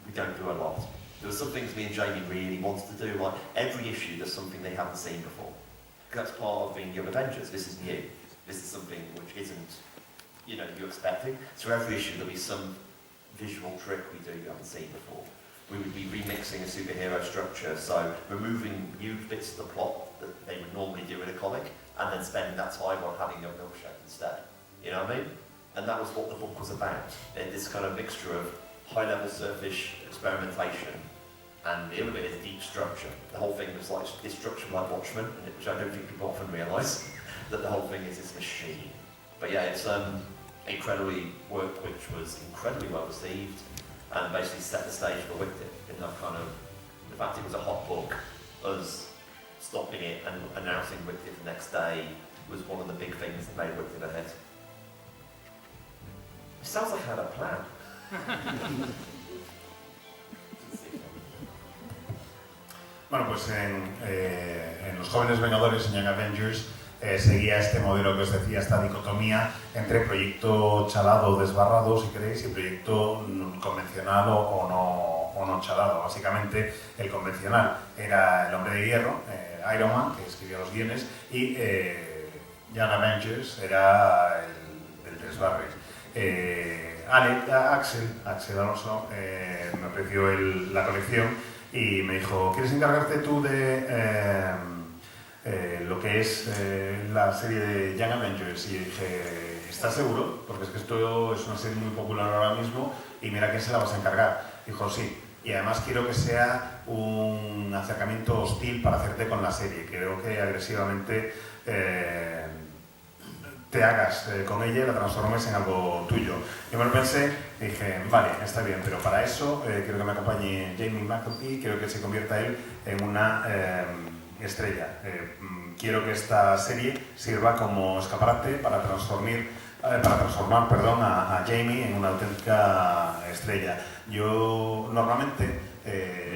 we don't do a lot. There were some things me and Jamie really wanted to do, like every issue there's something they haven't seen before. Because that's part of being Young Avengers. This is new. This is something which isn't, you know, you're expecting. So every issue there'll be some visual trick we do you haven't seen before. We would be remixing a superhero structure, so removing new bits of the plot that they would normally do in a comic, and then spending that time on having a milkshake instead. You know what I mean? And that was what the book was about. This kind of mixture of high-level surface experimentation, and the other bit is deep structure. The whole thing was like this structure like Watchmen, which I don't think people often realise, that the whole thing is this machine. But yeah, it's incredibly work which was incredibly well received, and basically set the stage for Wicked in that kind of, the fact it was a hot book, us stopping it and announcing Wicked the next day was one of the big things that made Wicked a hit. It sounds like I had a plan. Bueno, pues en Los Jóvenes Vengadores, en Young Avengers, seguía este modelo que os decía, esta dicotomía entre proyecto chalado o desbarrado, si queréis, y proyecto convencional o no chalado. Básicamente, el convencional era el Hombre de Hierro, Iron Man, que escribía los guiones, y Young Avengers era el desbarre. Axel Alonso me ofreció la colección y me dijo, ¿quieres encargarte tú de lo que es la serie de Young Avengers? Y dije, ¿estás seguro? Porque es que esto es una serie muy popular ahora mismo y mira, ¿quién se la vas a encargar? Dijo, sí. Y además quiero que sea un acercamiento hostil para hacerte con la serie. Creo que agresivamente te hagas con ella y la transformes en algo tuyo. Yo me lo pensé y dije, vale, está bien, pero para eso quiero que me acompañe Jamie McKelvey, quiero que se convierta él en una estrella. Quiero que esta serie sirva como escaparate para transformar a Jamie en una auténtica estrella. Yo normalmente,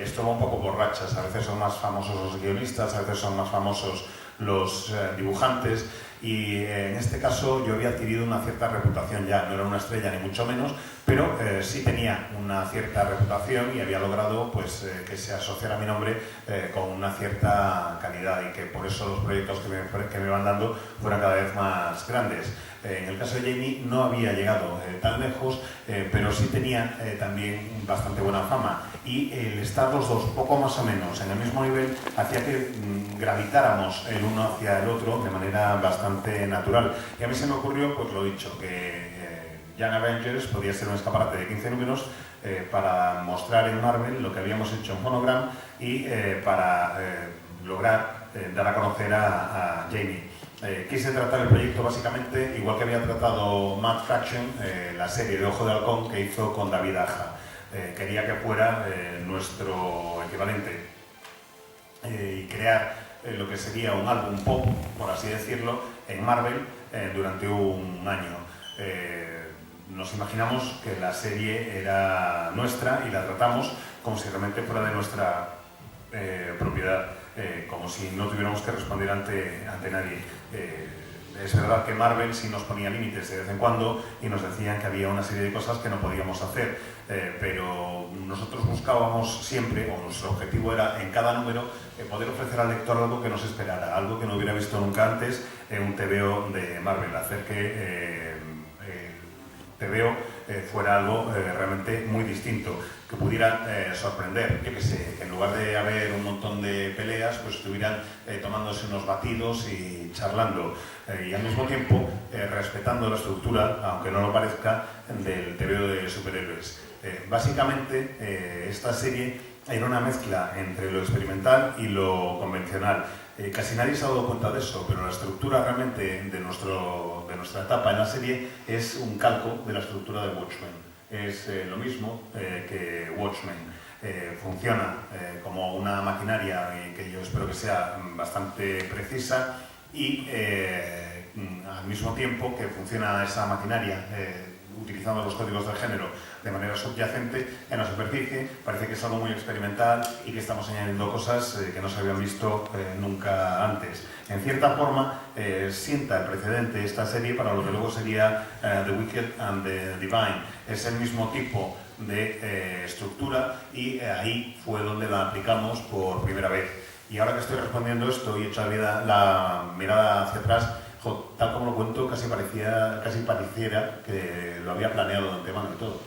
esto va un poco por rachas, a veces son más famosos los guionistas, a veces son más famosos los dibujantes, y en este caso yo había adquirido una cierta reputación ya, no era una estrella ni mucho menos, pero sí tenía una cierta reputación y había logrado pues, que se asociara mi nombre con una cierta calidad y que por eso los proyectos que me van dando fueran cada vez más grandes. En el caso de Jamie no había llegado tan lejos, pero sí tenía también bastante buena fama, y el estar los dos poco más o menos en el mismo nivel hacía que gravitáramos el uno hacia el otro de manera bastante natural. Y a mí se me ocurrió, pues lo dicho, que Young Avengers podía ser un escaparate de 15 números para mostrar en Marvel lo que habíamos hecho en Phonogram y para lograr dar a conocer a Jamie. Quise tratar el proyecto básicamente igual que había tratado Matt Fraction, la serie de Ojo de Halcón que hizo con David Aja. quería que fuera nuestro equivalente y crear lo que sería un álbum pop, por así decirlo, en Marvel durante un año. Nos imaginamos que la serie era nuestra y la tratamos como si realmente fuera de nuestra propiedad, como si no tuviéramos que responder ante nadie. Es verdad que Marvel sí nos ponía límites de vez en cuando y nos decían que había una serie de cosas que no podíamos hacer, pero nosotros buscábamos siempre, o nuestro objetivo era en cada número, poder ofrecer al lector algo que nos esperara, algo que no hubiera visto nunca antes en un TVO de Marvel, hacer que TVO fuera algo realmente muy distinto, que pudiera sorprender, yo que sé, que en lugar de haber un montón de peleas, pues estuvieran tomándose unos batidos y charlando, y al mismo tiempo respetando la estructura, aunque no lo parezca, del TVO de superhéroes. Básicamente, esta serie era una mezcla entre lo experimental y lo convencional. Casi nadie se ha dado cuenta de eso, pero la estructura realmente de nuestra etapa en la serie es un calco de la estructura de Watchmen. Es lo mismo que Watchmen. Funciona como una maquinaria que yo espero que sea bastante precisa y al mismo tiempo que funciona esa maquinaria utilizando los códigos del género de manera subyacente, en la superficie parece que es algo muy experimental y que estamos añadiendo cosas que no se habían visto nunca antes. En cierta forma, sienta el precedente esta serie para lo que luego sería The Wicked and the Divine. Es el mismo tipo de estructura y ahí fue donde la aplicamos por primera vez. Y ahora que estoy respondiendo esto y he hecho la mirada hacia atrás, tal como lo cuento, casi pareciera que lo había planeado de antemano y todo.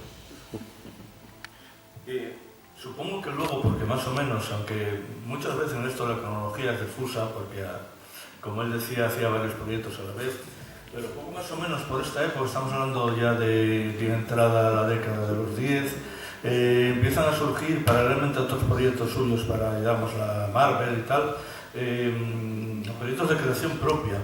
Supongo que luego, porque más o menos, aunque muchas veces en esto la cronología es difusa, porque como él decía, hacía varios proyectos a la vez, pero poco más o menos por esta época, estamos hablando ya de entrada a la década de los 10, empiezan a surgir paralelamente a otros proyectos suyos para, digamos, la Marvel y tal, proyectos de creación propia.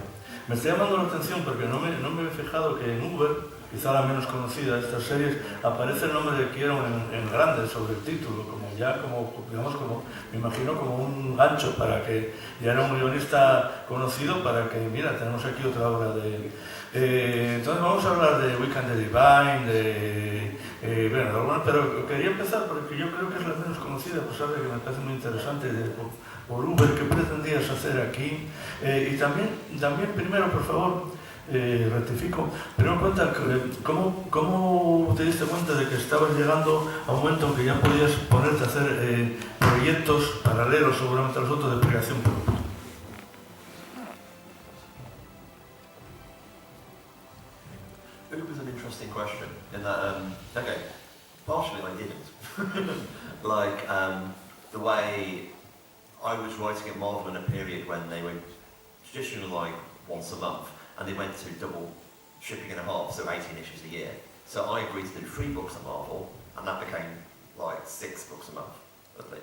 Me está llamando la atención porque no me he fijado que en Uber, quizá la menos conocida de estas series, aparece el nombre de Kieron en grande sobre el título, me imagino como un gancho para que ya era un guionista conocido para que, mira, tenemos aquí otra obra de... entonces vamos a hablar de Wicked and the Divine, bueno, pero quería empezar porque yo creo que es la menos conocida, a pesar de que me parece muy interesante, por Uber, ¿qué pretendías hacer aquí? Y también primero, por favor, rectifico, pero cuenta, ¿cómo te diste cuenta de que estabas llegando a un momento en que ya podías ponerte a hacer proyectos paralelos, seguramente a los otros, de creación propia? It was an interesting question in that, okay, partially I didn't. The way I was writing at Marvel in a period when they were traditionally like once a month, and they went to double shipping and a half, so 18 issues a year. So I agreed to do 3 books at Marvel, and that became like 6 books a month.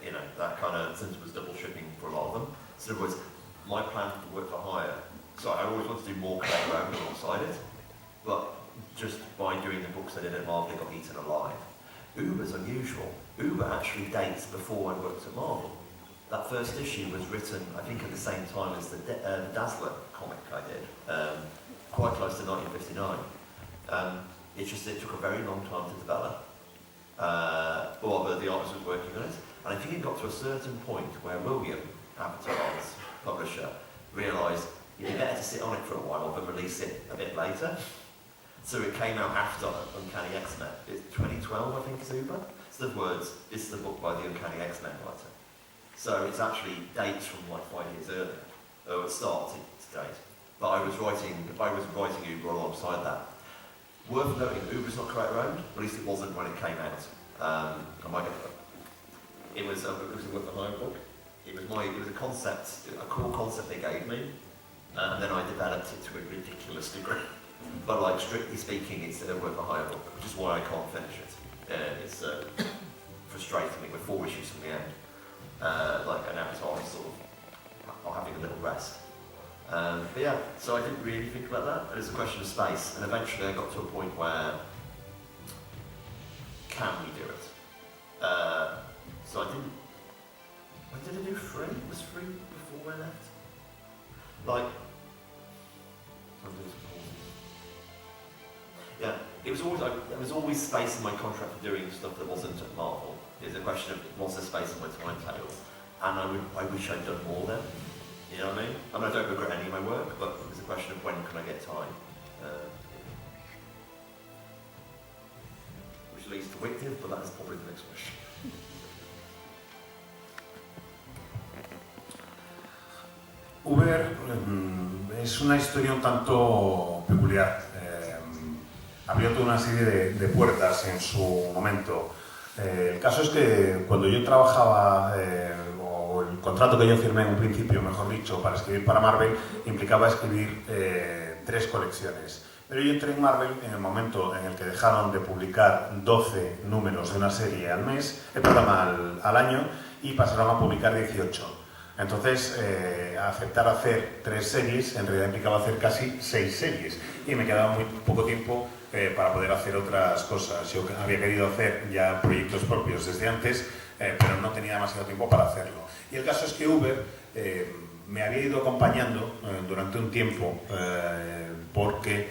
You know, that kind of, since it was double shipping for a lot of them. So in other words, my plan to work for hire, so I always wanted to do more collaboration alongside it, but just by doing the books I did at Marvel, they got eaten alive. Uber's unusual. Uber actually dates before I worked at Marvel. That first issue was written, I think, at the same time as the Dazzler comic I did, quite close to 1959. It took a very long time to develop. The artist was working on it, and I think it got to a certain point where William, Avatar's publisher, realised it'd be better to sit on it for a while than release it a bit later. So it came out after Uncanny X-Men. It's 2012, I think, is Uber. So in other words, this is the book by the Uncanny X-Men writer. So it's actually dates from like 5 years earlier. It started to date. But I was writing Uber alongside that. Worth noting, Uber's not correct owned, at least it wasn't when it came out. It was a work for hire book. It was a core concept they gave me, and then I developed it to a ridiculous degree. But like strictly speaking, it's a work for hire book, which is why I can't finish it. It's frustrating me with 4 issues from the end. An Avatar is sort of having a little rest. But yeah, so I didn't really think about that. It was a question of space, and eventually I got to a point where, can we do it? So I didn't. When did I do 3? Was 3 before I left? Like. I'm doing some courses. Yeah, there was always space in my contract for doing stuff that wasn't at Marvel. It was a question of was there space in my timetable, and I wish I'd done more then. You know what I mean? I mean, I don't regret any of my work, but it was a question of when can I get time. Which leads to Wictive, but that is probably the next question. Uber es una historia un tanto peculiar. Abrió toda una serie de puertas en su momento. El caso es que cuando yo trabajaba, o el contrato que yo firmé en un principio, mejor dicho, para escribir para Marvel, implicaba escribir 3 colecciones. Pero yo entré en Marvel en el momento en el que dejaron de publicar 12 números de una serie al año, y pasaron a publicar 18. Entonces, aceptar hacer 3 series en realidad implicaba hacer casi 6 series, y me quedaba muy poco tiempo para poder hacer otras cosas. Yo había querido hacer ya proyectos propios desde antes, pero no tenía demasiado tiempo para hacerlo. Y el caso es que Uber me había ido acompañando durante un tiempo, porque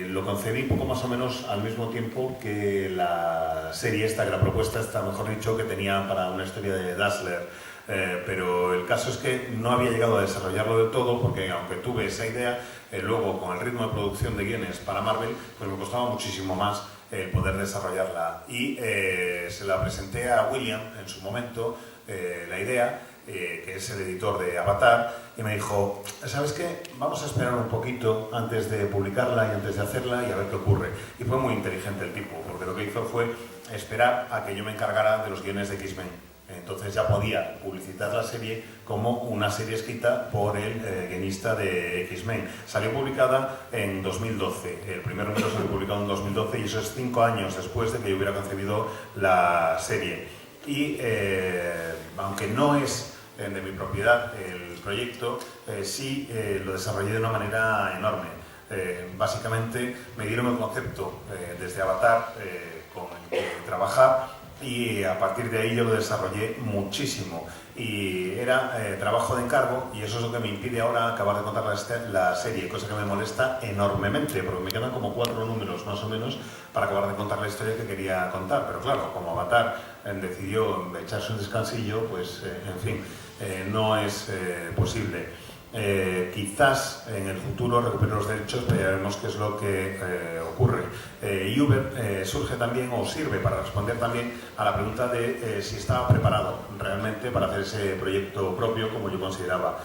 lo concebí un poco más o menos al mismo tiempo que la serie esta, que la propuesta esta, mejor dicho, que tenía para una historia de Dazzler. Pero el caso es que no había llegado a desarrollarlo del todo, porque aunque tuve esa idea, luego con el ritmo de producción de guiones para Marvel, pues me costaba muchísimo más el poder desarrollarla. Y se la presenté a William en su momento, la idea, que es el editor de Avatar, y me dijo, ¿sabes qué? Vamos a esperar un poquito antes de publicarla y antes de hacerla y a ver qué ocurre. Y fue muy inteligente el tipo, porque lo que hizo fue esperar a que yo me encargara de los guiones de X-Men. Entonces ya podía publicitar la serie como una serie escrita por el guionista de X-Men. Salió publicada en 2012, el primer número salió publicado en 2012, y eso es 5 años después de que yo hubiera concebido la serie. Y aunque no es de mi propiedad el proyecto, sí lo desarrollé de una manera enorme. Básicamente me dieron el concepto desde Avatar con el que trabajar, y a partir de ahí yo lo desarrollé muchísimo, y era trabajo de encargo, y eso es lo que me impide ahora acabar de contar la serie, cosa que me molesta enormemente, porque me quedan como 4 números más o menos para acabar de contar la historia que quería contar. Pero claro, como Avatar decidió echarse un descansillo, pues en fin, no es posible. Quizás en el futuro recupere los derechos, pero ya veremos qué es lo que ocurre. Y Uber surge también, o sirve para responder también a la pregunta de si estaba preparado realmente para hacer ese proyecto propio, como yo consideraba.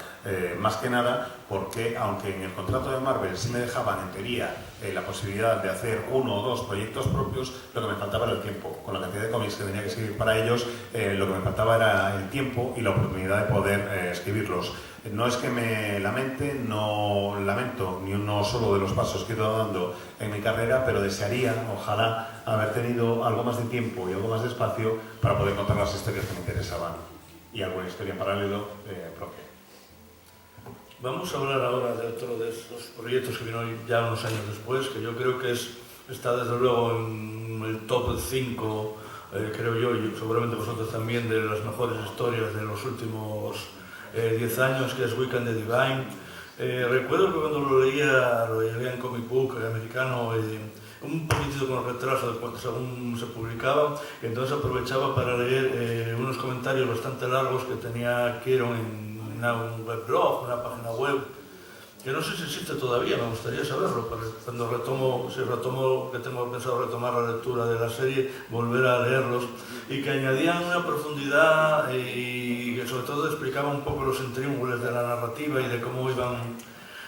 Más que nada porque, aunque en el contrato de Marvel sí me dejaban en teoría la posibilidad de hacer 1 o 2 proyectos propios, lo que me faltaba era el tiempo. Con la cantidad de cómics que tenía que escribir para ellos, lo que me faltaba era el tiempo y la oportunidad de poder escribirlos. No es que me lamente, no lamento ni uno solo de los pasos que he ido dando en mi carrera, pero desearía, ojalá, haber tenido algo más de tiempo y algo más de espacio para poder contar las historias que me interesaban, y alguna historia en paralelo propia. Vamos a hablar ahora de otro de esos proyectos que vino ya unos años después, que yo creo que está desde luego en el top 5, creo yo, y seguramente vosotros también, de las mejores historias de los últimos 10 años, que es Wiccan the Divine. Recuerdo que cuando lo leía en Comic Book americano, un poquitito con retraso según se publicaba, y entonces aprovechaba para leer unos comentarios bastante largos que tenía Kieron en un webblog, una página web, que no sé si existe todavía, me gustaría saberlo, pero cuando retomo, que tengo pensado retomar la lectura de la serie, volver a leerlos, y que añadían una profundidad y que sobre todo explicaban un poco los intríngulis de la narrativa y de cómo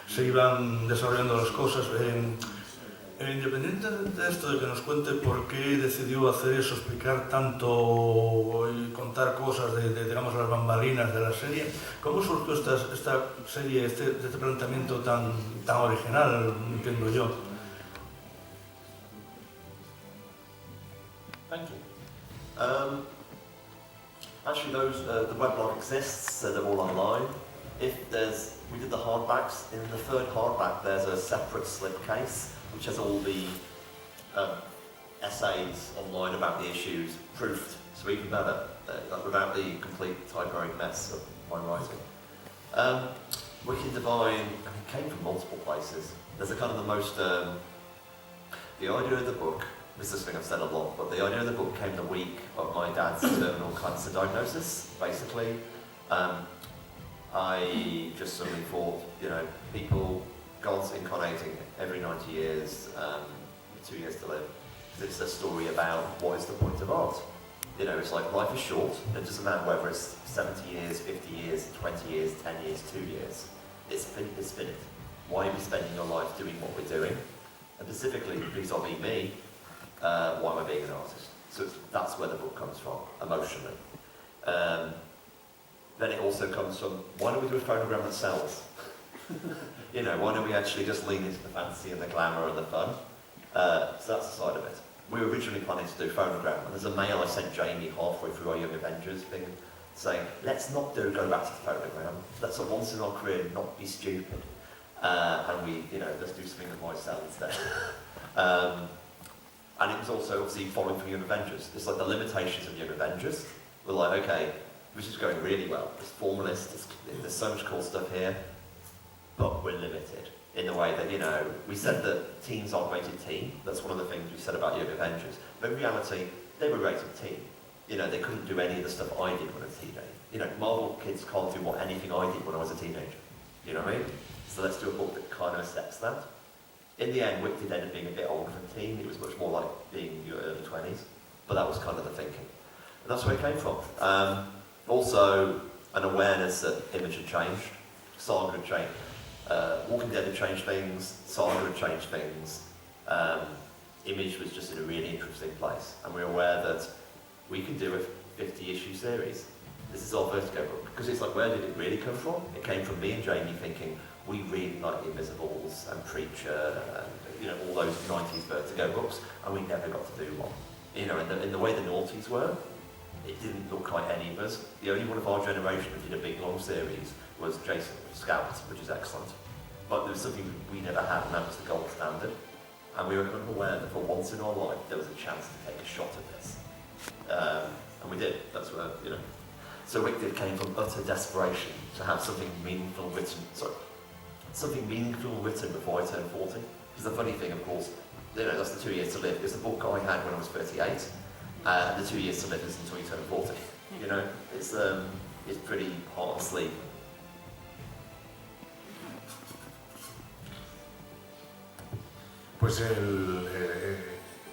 se iban desarrollando las cosas. Independiente de esto, de que nos cuente por qué decidió hacer eso, explicar tanto y contar cosas de digamos, las bambalinas de la serie, ¿cómo surgió esta serie, este planteamiento tan original, entiendo yo? Thank you. Actually, the weblog exists, so they're all online. We did the hardbacks. In the 3rd hardback, there's a separate slipcase, which has all the essays online about the issues, proofed So even better, without the complete typewriting mess of my writing. Wicked Divine, it came from multiple places. There's a kind of the most, the idea of the book, this is a thing I've said a lot, but the idea of the book came the week of my dad's terminal cancer diagnosis, basically. I just suddenly thought, you know, people, God's incarnating every 90 years, 2 years to live. It's a story about what is the point of art. You know, it's like life is short. It doesn't matter whether it's 70 years, 50 years, 20 years, 10 years, 2 years. It's finite. Why are we spending your life doing what we're doing? And specifically, vis-a-vis me, why am I being an artist? So that's where the book comes from, emotionally. Then it also comes from, why don't we do a phonogram that sells? You know, why don't we actually just lean into the fantasy and the glamour and the fun? So that's the side of it. We were originally planning to do phonogram, and there's a mail I sent Jamie halfway through our Young Avengers thing, saying, let's not go back to phonogram. Let's once in our career not be stupid. And we, you know, let's do something that might sell instead. And it was also obviously following from Young Avengers. It's like the limitations of Young Avengers. We're like, okay, this is going really well. It's formalist, there's so much cool stuff here, but we're limited in the way that, you know, we said that teens aren't rated teen. That's one of the things we said about Young Avengers. But in reality, they were rated teen. You know, they couldn't do any of the stuff I did when I was a teenager. You know, Marvel kids can't do anything I did when I was a teenager. You know what I mean? So let's do a book that kind of accepts that. In the end, Wick did end up being a bit older than teen. It was much more like being your early 20s. But that was kind of the thinking. And that's where it came from. Also, an awareness that image had changed. Saga had changed. Walking Dead had changed things. Saga had changed things. Image was just in a really interesting place. And we're aware that we can do a 50-issue series. This is our Vertigo book. Because it's like, where did it really come from? It came from me and Jamie thinking, we really like The Invisibles and Preacher and, you know, all those 90s Vertigo books, and we never got to do one. You know, in the way the noughties were, it didn't look like any of us. The only one of our generation that did a big long series was Jason Scout, which is excellent. But there was something we never had, and that was the gold standard. And we were kind of aware that for once in our life, there was a chance to take a shot at this. And we did. That's where, you know. So Wick came from utter desperation to have something meaningful written. Something meaningful written before I turned 40. Because the funny thing, of course, you know, that's the 2 years to live. It's the book I had when I was 38, and the 2 years to live is until you turn 40. You know, it's pretty hard to sleep. Pues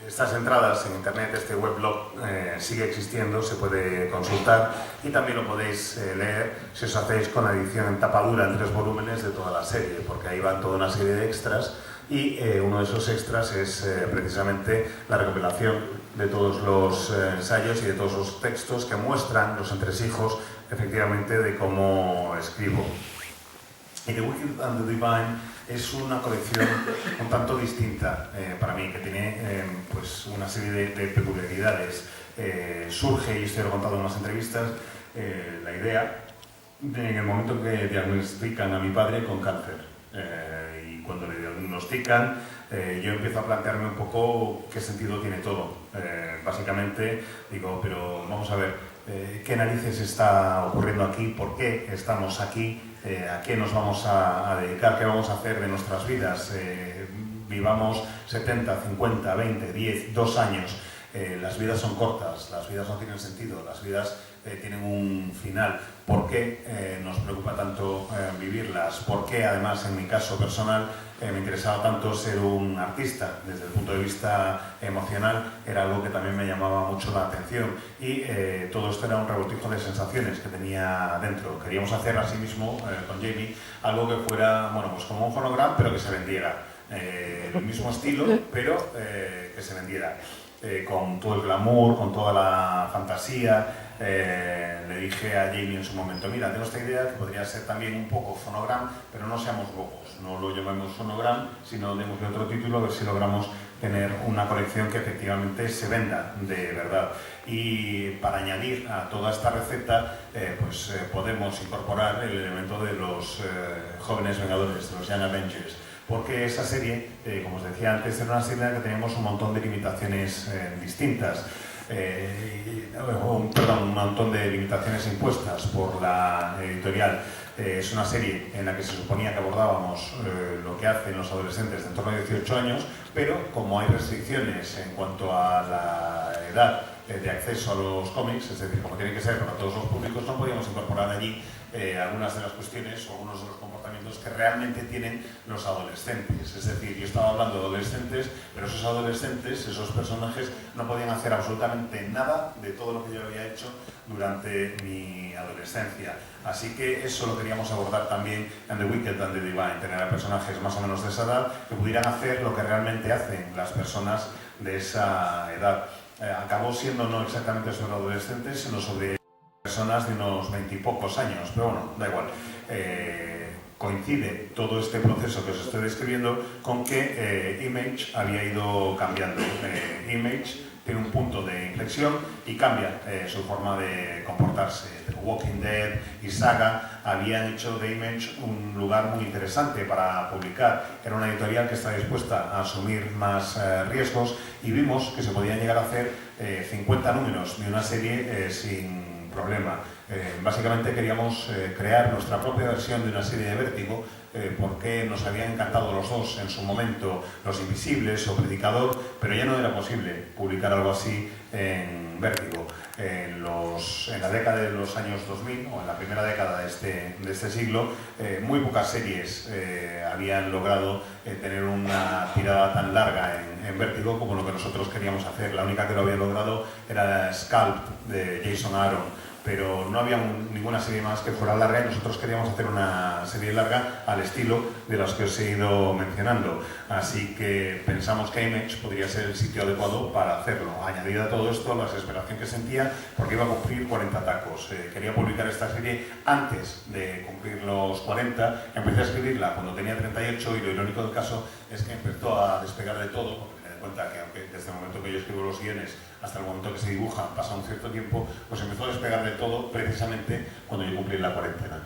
estas entradas en internet, este weblog sigue existiendo, se puede consultar y también lo podéis leer si os hacéis con la edición en tapa dura en 3 volúmenes de toda la serie, porque ahí van toda una serie de extras y uno de esos extras es precisamente la recopilación de todos los ensayos y de todos los textos que muestran los entresijos efectivamente de cómo escribo. Y The Wicked and the Divine es una colección un tanto distinta para mí, que tiene pues una serie de peculiaridades. Surge, y esto lo he contado en unas entrevistas, la idea en el momento que diagnostican a mi padre con cáncer. Y cuando le diagnostican, yo empiezo a plantearme un poco qué sentido tiene todo. Básicamente digo, pero vamos a ver, ¿qué narices está ocurriendo aquí? ¿Por qué estamos aquí? ¿A qué nos vamos a dedicar? ¿Qué vamos a hacer de nuestras vidas? Vivamos 70, 50, 20, 10, 2 años. Las vidas son cortas, las vidas no tienen sentido, las vidas tienen un final. ¿Por qué nos preocupa tanto vivirlas? ¿Por qué, además, en mi caso personal, me interesaba tanto ser un artista? Desde el punto de vista emocional era algo que también me llamaba mucho la atención y todo esto era un revoltijo de sensaciones que tenía dentro. Queríamos hacer asimismo con Jamie algo que fuera, bueno, pues como un fonograma, pero que se vendiera. El mismo estilo, pero que se vendiera. Con todo el glamour, con toda la fantasía. Le dije a Jamie en su momento, mira, tengo esta idea que podría ser también un poco fonogram, pero no seamos bobos, no lo llamemos fonogram, sino démosle otro título, a ver si logramos tener una colección que efectivamente se venda de verdad. Y para añadir a toda esta receta, podemos incorporar el elemento de los jóvenes vengadores, de los Young Avengers. Porque esa serie, como os decía antes, era una serie en la que teníamos un montón de limitaciones distintas. un montón de limitaciones impuestas por la editorial. Es una serie en la que se suponía que abordábamos lo que hacen los adolescentes de en torno a 18 años, pero como hay restricciones en cuanto a la edad de acceso a los cómics, es decir, como tiene que ser para todos los públicos, no podíamos incorporar allí algunas de las cuestiones o algunos de los comportamientos que realmente tienen los adolescentes. Es decir, yo estaba hablando de adolescentes, pero esos adolescentes, esos personajes, no podían hacer absolutamente nada de todo lo que yo había hecho durante mi adolescencia. Así que eso lo queríamos abordar también en The Wicked and the Divine, tener a personajes más o menos de esa edad que pudieran hacer lo que realmente hacen las personas de esa edad. Acabó siendo no exactamente sobre adolescentes, sino sobre personas de unos 20 y pocos años, pero bueno, da igual. Coincide todo este proceso que os estoy describiendo con que Image había ido cambiando. Image tiene un punto de inflexión y cambia su forma de comportarse. Walking Dead y Saga habían hecho de Image un lugar muy interesante para publicar. Era una editorial que está dispuesta a asumir más riesgos y vimos que se podían llegar a hacer 50 números de una serie sin problema. Básicamente queríamos crear nuestra propia versión de una serie de Vértigo porque nos habían encantado los dos en su momento, Los Invisibles o Predicador, pero ya no era posible publicar algo así en Vértigo. En la década de los años 2000 o en la primera década de este siglo, muy pocas series habían logrado tener una tirada tan larga en Vértigo como lo que nosotros queríamos hacer. La única que lo había logrado era Scalp de Jason Aaron, pero no había ninguna serie más que fuera larga y nosotros queríamos hacer una serie larga al estilo de las que os he ido mencionando. Así que pensamos que Image podría ser el sitio adecuado para hacerlo. Añadida a todo esto, la desesperación que sentía porque iba a cumplir 40 tacos. Quería publicar esta serie antes de cumplir los 40. Empecé a escribirla cuando tenía 38 y lo irónico del caso es que empezó a despegar de todo, porque me di cuenta que aunque desde el momento que yo escribo los guiones hasta el momento que se dibuja pasa un cierto tiempo, pues empezó a despegar de todo precisamente cuando yo cumplí la cuarentena.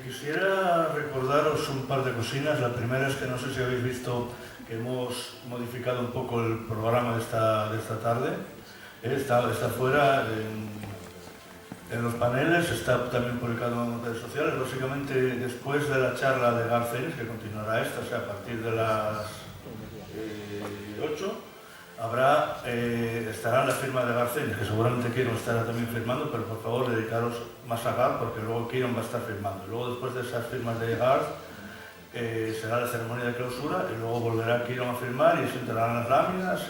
Quisiera recordaros un par de cositas. La primera es que no sé si habéis visto que hemos modificado un poco el programa de esta tarde. Está fuera en los paneles, está también publicado en redes sociales. Básicamente después de la charla de Garth Ennis, que continuará esta, o sea, a partir de las 8, estará la firma de Garth Ennis, que seguramente Kieron estará también firmando, pero por favor dedicaros más a Garth porque luego Kieron va a estar firmando. Luego después de esas firmas de Garth será la ceremonia de clausura y luego volverá Kieron a firmar y se entrarán las láminas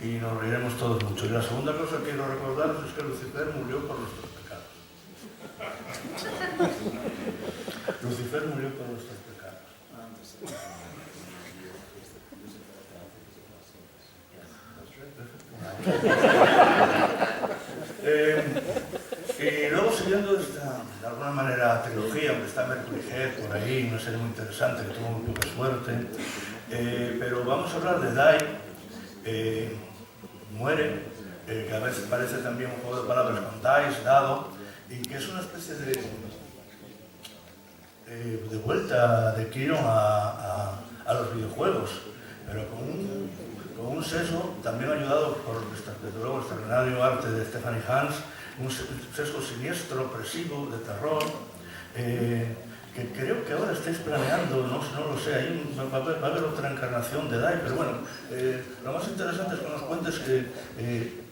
y nos reiremos todos mucho. Y la segunda cosa que quiero recordaros es que Lucifer murió por nuestros pecados. Lucifer murió por nuestros pecados. Y luego siguiendo esta, de alguna manera, trilogía, aunque está Mercury Head por ahí, una serie muy interesante que tuvo muy poca suerte, pero vamos a hablar de Die, muere, que a veces parece también un juego de palabras con dice, dado, y que es una especie de vuelta de Kieron a los videojuegos, pero con un sesgo también ayudado por desde luego el extraordinario arte de Stephanie Hans, un sesgo siniestro, opresivo, de terror, que creo que ahora estáis planeando, no lo sé, va a haber otra encarnación de Die, pero bueno, lo más interesante es que nos cuentes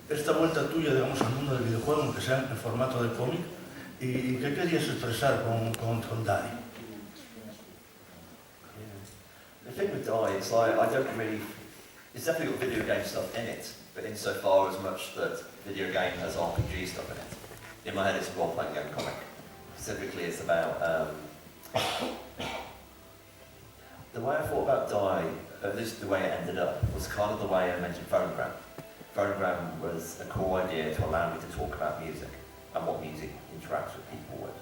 esta vuelta tuya, digamos, al mundo del videojuego, aunque sea en formato de cómic, y qué querías expresar con Die. The thing with Die is I don't really. It's definitely got video game stuff in it, but insofar as much that video game has RPG stuff in it. In my head, it's a role-playing game comic. Specifically, it's about the way I thought about Die, at least the way it ended up, was kind of the way I mentioned Phonogram. Phonogram was a cool idea to allow me to talk about music and what music interacts with people with.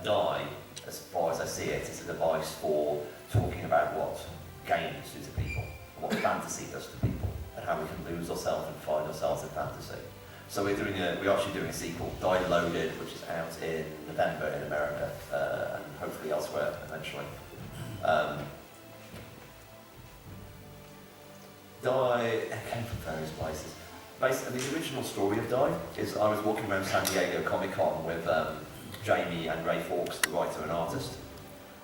Die, as far as I see it, is a device for talking about what games do to people, and what fantasy does to people, and how we can lose ourselves and find ourselves in fantasy. So we're actually doing a sequel, Die Loaded, which is out in November in America, and hopefully elsewhere eventually. Die came from various places. Basically, the original story of Die is I was walking around San Diego Comic Con with Jamie and Ray Fawkes, the writer and artist,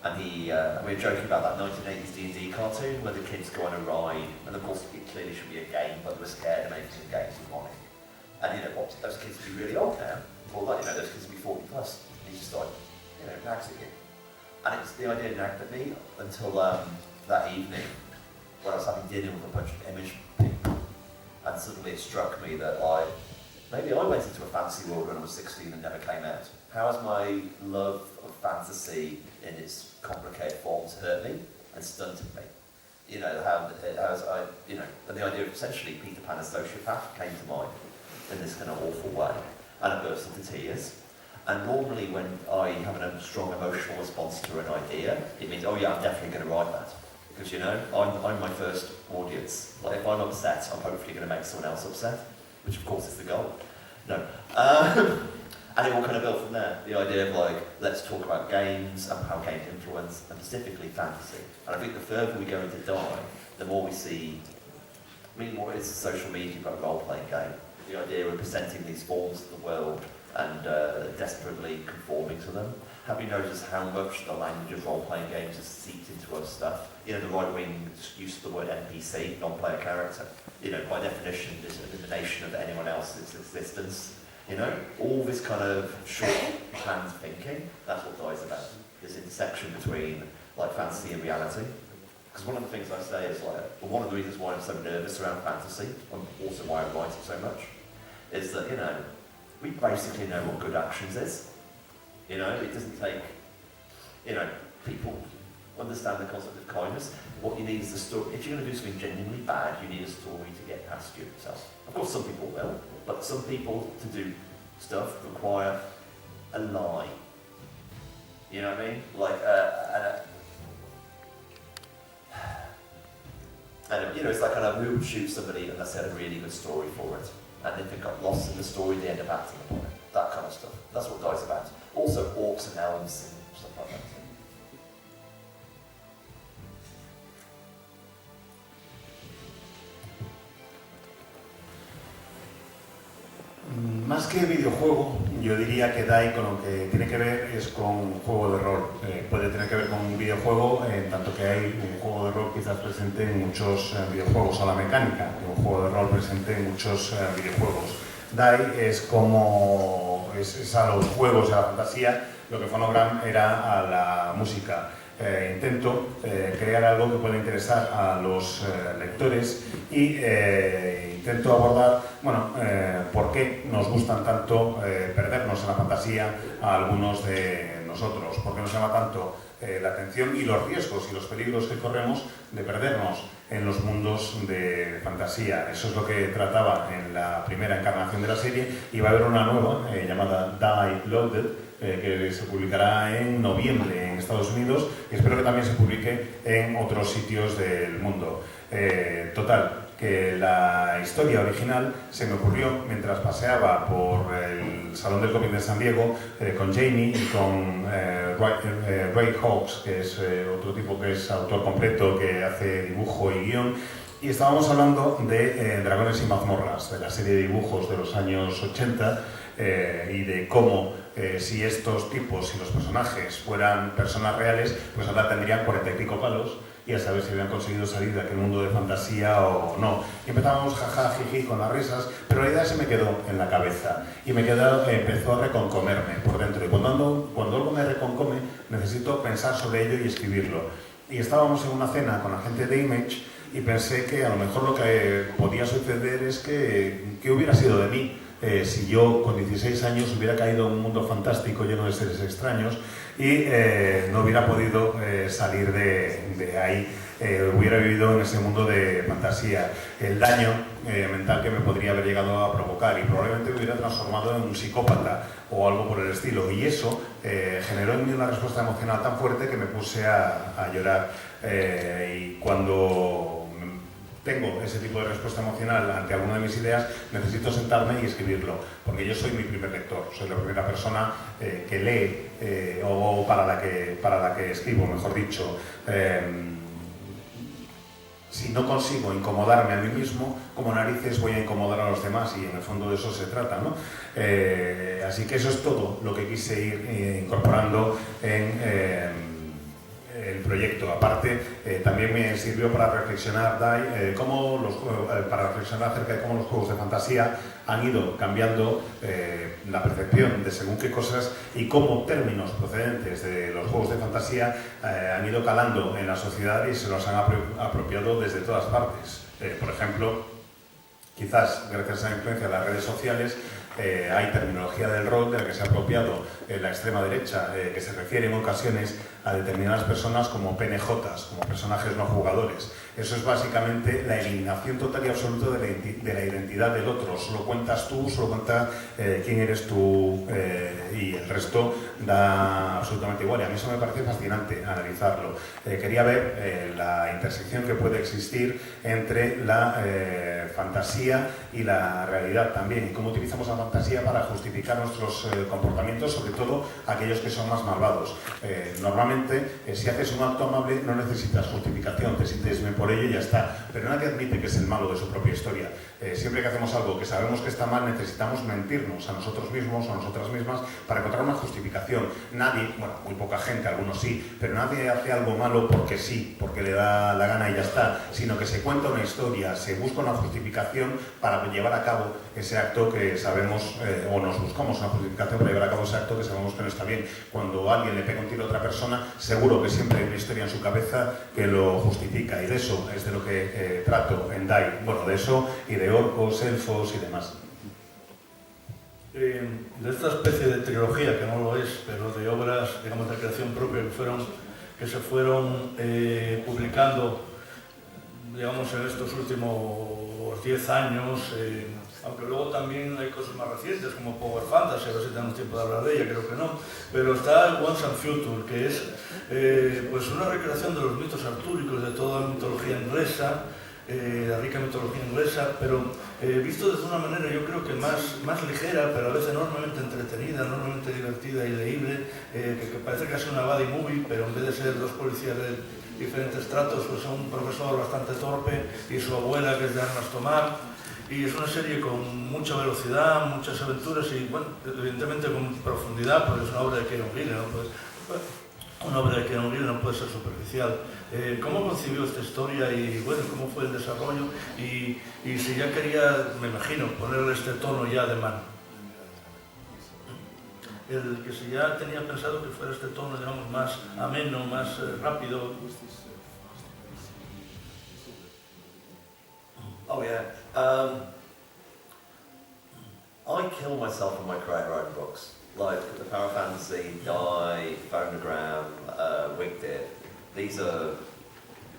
and we were joking about that 1980s D&D cartoon where the kids go on a ride, and of course it clearly should be a game, but they were scared of making the games and wanting. And you know what? Those kids would be really old now, or like, you know, those kids would be 40 plus. He just like, you know, nags at you. And it's the idea nagged at me until that evening when I was having dinner with a bunch of Image people, and suddenly it struck me that maybe I went into a fantasy world when I was 16 and never came out. How has my love of fantasy in its complicated forms hurt me and stunted me? You know, how has and the idea of essentially Peter Pan as sociopath came to mind in this kind of awful way, and I burst into tears. And normally when I have a strong emotional response to an idea, it means, oh yeah, I'm definitely going to write that. Because, you know, I'm my first audience. Like, if I'm upset, I'm hopefully going to make someone else upset, which of course is the goal. No. And it all kind of built from there. The idea of, like, let's talk about games and how games influence, and specifically fantasy. And I think the further we go into Die, the more we see, I mean, more it's social media, but a role-playing game. The idea of presenting these forms to the world and desperately conforming to them. Have you noticed how much the language of role-playing games has seeped into our stuff? You know, the right-wing use of the word NPC, non-player character, you know, by definition, is an elimination of anyone else's existence. You know, all this kind of short-hand thinking, that's what Die's about. This intersection between, like, fantasy and reality. Because one of the things I say is, like, well, one of the reasons why I'm so nervous around fantasy, and also why I write it so much, is that, you know, we basically know what good actions is. You know, it doesn't take, you know, people understand the concept of kindness. What you need is the story. If you're going to do something genuinely bad, you need a story to get past yourself. Of course, some people will, but some people to do stuff require a lie. You know what I mean? Like, you know, it's like kind of we would shoot somebody unless they had a really good story for it. And if it got lost in the story, they end up acting upon it. That kind of stuff. That's what Die's about. Also, orcs and elves and stuff like that. Más que videojuego, yo diría que DAI con lo que tiene que ver es con un juego de rol. Puede tener que ver con un videojuego, en tanto que hay un juego de rol quizás presente en muchos videojuegos, o la mecánica de un juego de rol presente en muchos videojuegos. DAI es como es a los juegos, a la fantasía, lo que Phonogram era a la música. Intento crear algo que pueda interesar a los lectores y intento abordar, bueno, por qué nos gustan tanto perdernos en la fantasía a algunos de nosotros, por qué nos llama tanto la atención y los riesgos y los peligros que corremos de perdernos en los mundos de fantasía. Eso es lo que trataba en la primera encarnación de la serie, y va a haber una nueva llamada Die Loaded, que se publicará en noviembre en Estados Unidos, y espero que también se publique en otros sitios del mundo. Total, que la historia original se me ocurrió mientras paseaba por el Salón del Cómic de San Diego con Jamie y con Ray Fawkes, que es otro tipo que es autor completo, que hace dibujo y guión, y estábamos hablando de Dragones y mazmorras, de la serie de dibujos de los años 80, y de cómo si estos tipos, si los personajes fueran personas reales, pues ahora tendrían 40 y pico palos, y a saber si habían conseguido salir de aquel mundo de fantasía o no. Y empezábamos jaja, jiji, con las risas, pero la idea se me quedó en la cabeza y empezó a reconcomerme por dentro. Y cuando algo me reconcome, necesito pensar sobre ello y escribirlo. Y estábamos en una cena con la gente de Image y pensé que a lo mejor lo que podía suceder es que hubiera sido de mí si yo con 16 años hubiera caído en un mundo fantástico lleno de seres extraños y no hubiera podido salir de ahí, hubiera vivido en ese mundo de fantasía. El daño mental que me podría haber llegado a provocar, y probablemente me hubiera transformado en un psicópata o algo por el estilo, y eso generó en mí una respuesta emocional tan fuerte que me puse a llorar. Y cuando tengo ese tipo de respuesta emocional ante alguna de mis ideas, necesito sentarme y escribirlo, porque yo soy mi primer lector, soy la primera persona que lee, o para la que escribo, mejor dicho. si no consigo incomodarme a mí mismo, como narices voy a incomodar a los demás, y en el fondo de eso se trata, ¿no? Así que eso es todo lo que quise ir incorporando en el proyecto. Aparte, también me sirvió para reflexionar, para reflexionar acerca de cómo los juegos de fantasía han ido cambiando la percepción de según qué cosas, y cómo términos procedentes de los juegos de fantasía han ido calando en la sociedad y se los han apropiado desde todas partes. Por ejemplo, quizás gracias a la influencia de las redes sociales, hay terminología del rol de la que se ha apropiado la extrema derecha, que se refiere en ocasiones a determinadas personas como PNJs, como personajes no jugadores. Eso es básicamente la eliminación total y absoluta de la identidad del otro. Solo cuentas tú, solo cuenta quién eres tú, y el resto da absolutamente igual. Y a mí eso me parece fascinante analizarlo. Quería ver la intersección que puede existir entre la fantasía y la realidad también, y cómo utilizamos la fantasía para justificar nuestros comportamientos, sobre todo aquellos que son más malvados. Normalmente, si haces un acto amable no necesitas justificación, te sientes bien por ello y ya está, pero nadie admite que es el malo de su propia historia. Siempre que hacemos algo que sabemos que está mal, necesitamos mentirnos a nosotros mismos o a nosotras mismas para encontrar una justificación. Nadie, bueno, muy poca gente, algunos sí, pero nadie hace algo malo porque sí, porque le da la gana y ya está, sino que se cuenta una historia, se busca una justificación para llevar a cabo ese acto que sabemos, o nos buscamos una justificación para llevar a cabo ese acto que sabemos que no está bien. Cuando alguien le pega un tiro a otra persona, seguro que siempre hay una historia en su cabeza que lo justifica, y de eso es de lo que trato en DAI. Bueno, de eso y de orcos, elfos y demás. De esta especie de trilogía, que no lo es, pero de obras, digamos, de creación propia que se fueron publicando, digamos, en estos últimos 10 años, aunque luego también hay cosas más recientes como Power Fantasy, a ver si tenemos tiempo de hablar de ella, creo que no, pero está Once and Future, que es pues una recreación de los mitos artúricos, de toda la mitología inglesa, la rica mitología inglesa, pero visto desde una manera, yo creo que más ligera, pero a veces enormemente entretenida, enormemente divertida y leíble, que parece casi una buddy movie, pero en vez de ser dos policías de diferentes tratos, pues un profesor bastante torpe y su abuela, que es de armas tomar, y es una serie con mucha velocidad, muchas aventuras y, bueno, evidentemente con profundidad, porque es una obra de Kieron Gillen, ¿no? Una obra de Kieron Gillen no puede ser superficial. ¿Cómo concibió esta historia y, bueno, cómo fue el desarrollo? Y si ya quería, me imagino, ponerle este tono ya de mano. El que si ya tenía pensado que fuera este tono, digamos, más ameno, más rápido. Oh yeah. I kill myself when I create writing books. Like the Power Fantasy, Die, Phonogram, Wigged It. These are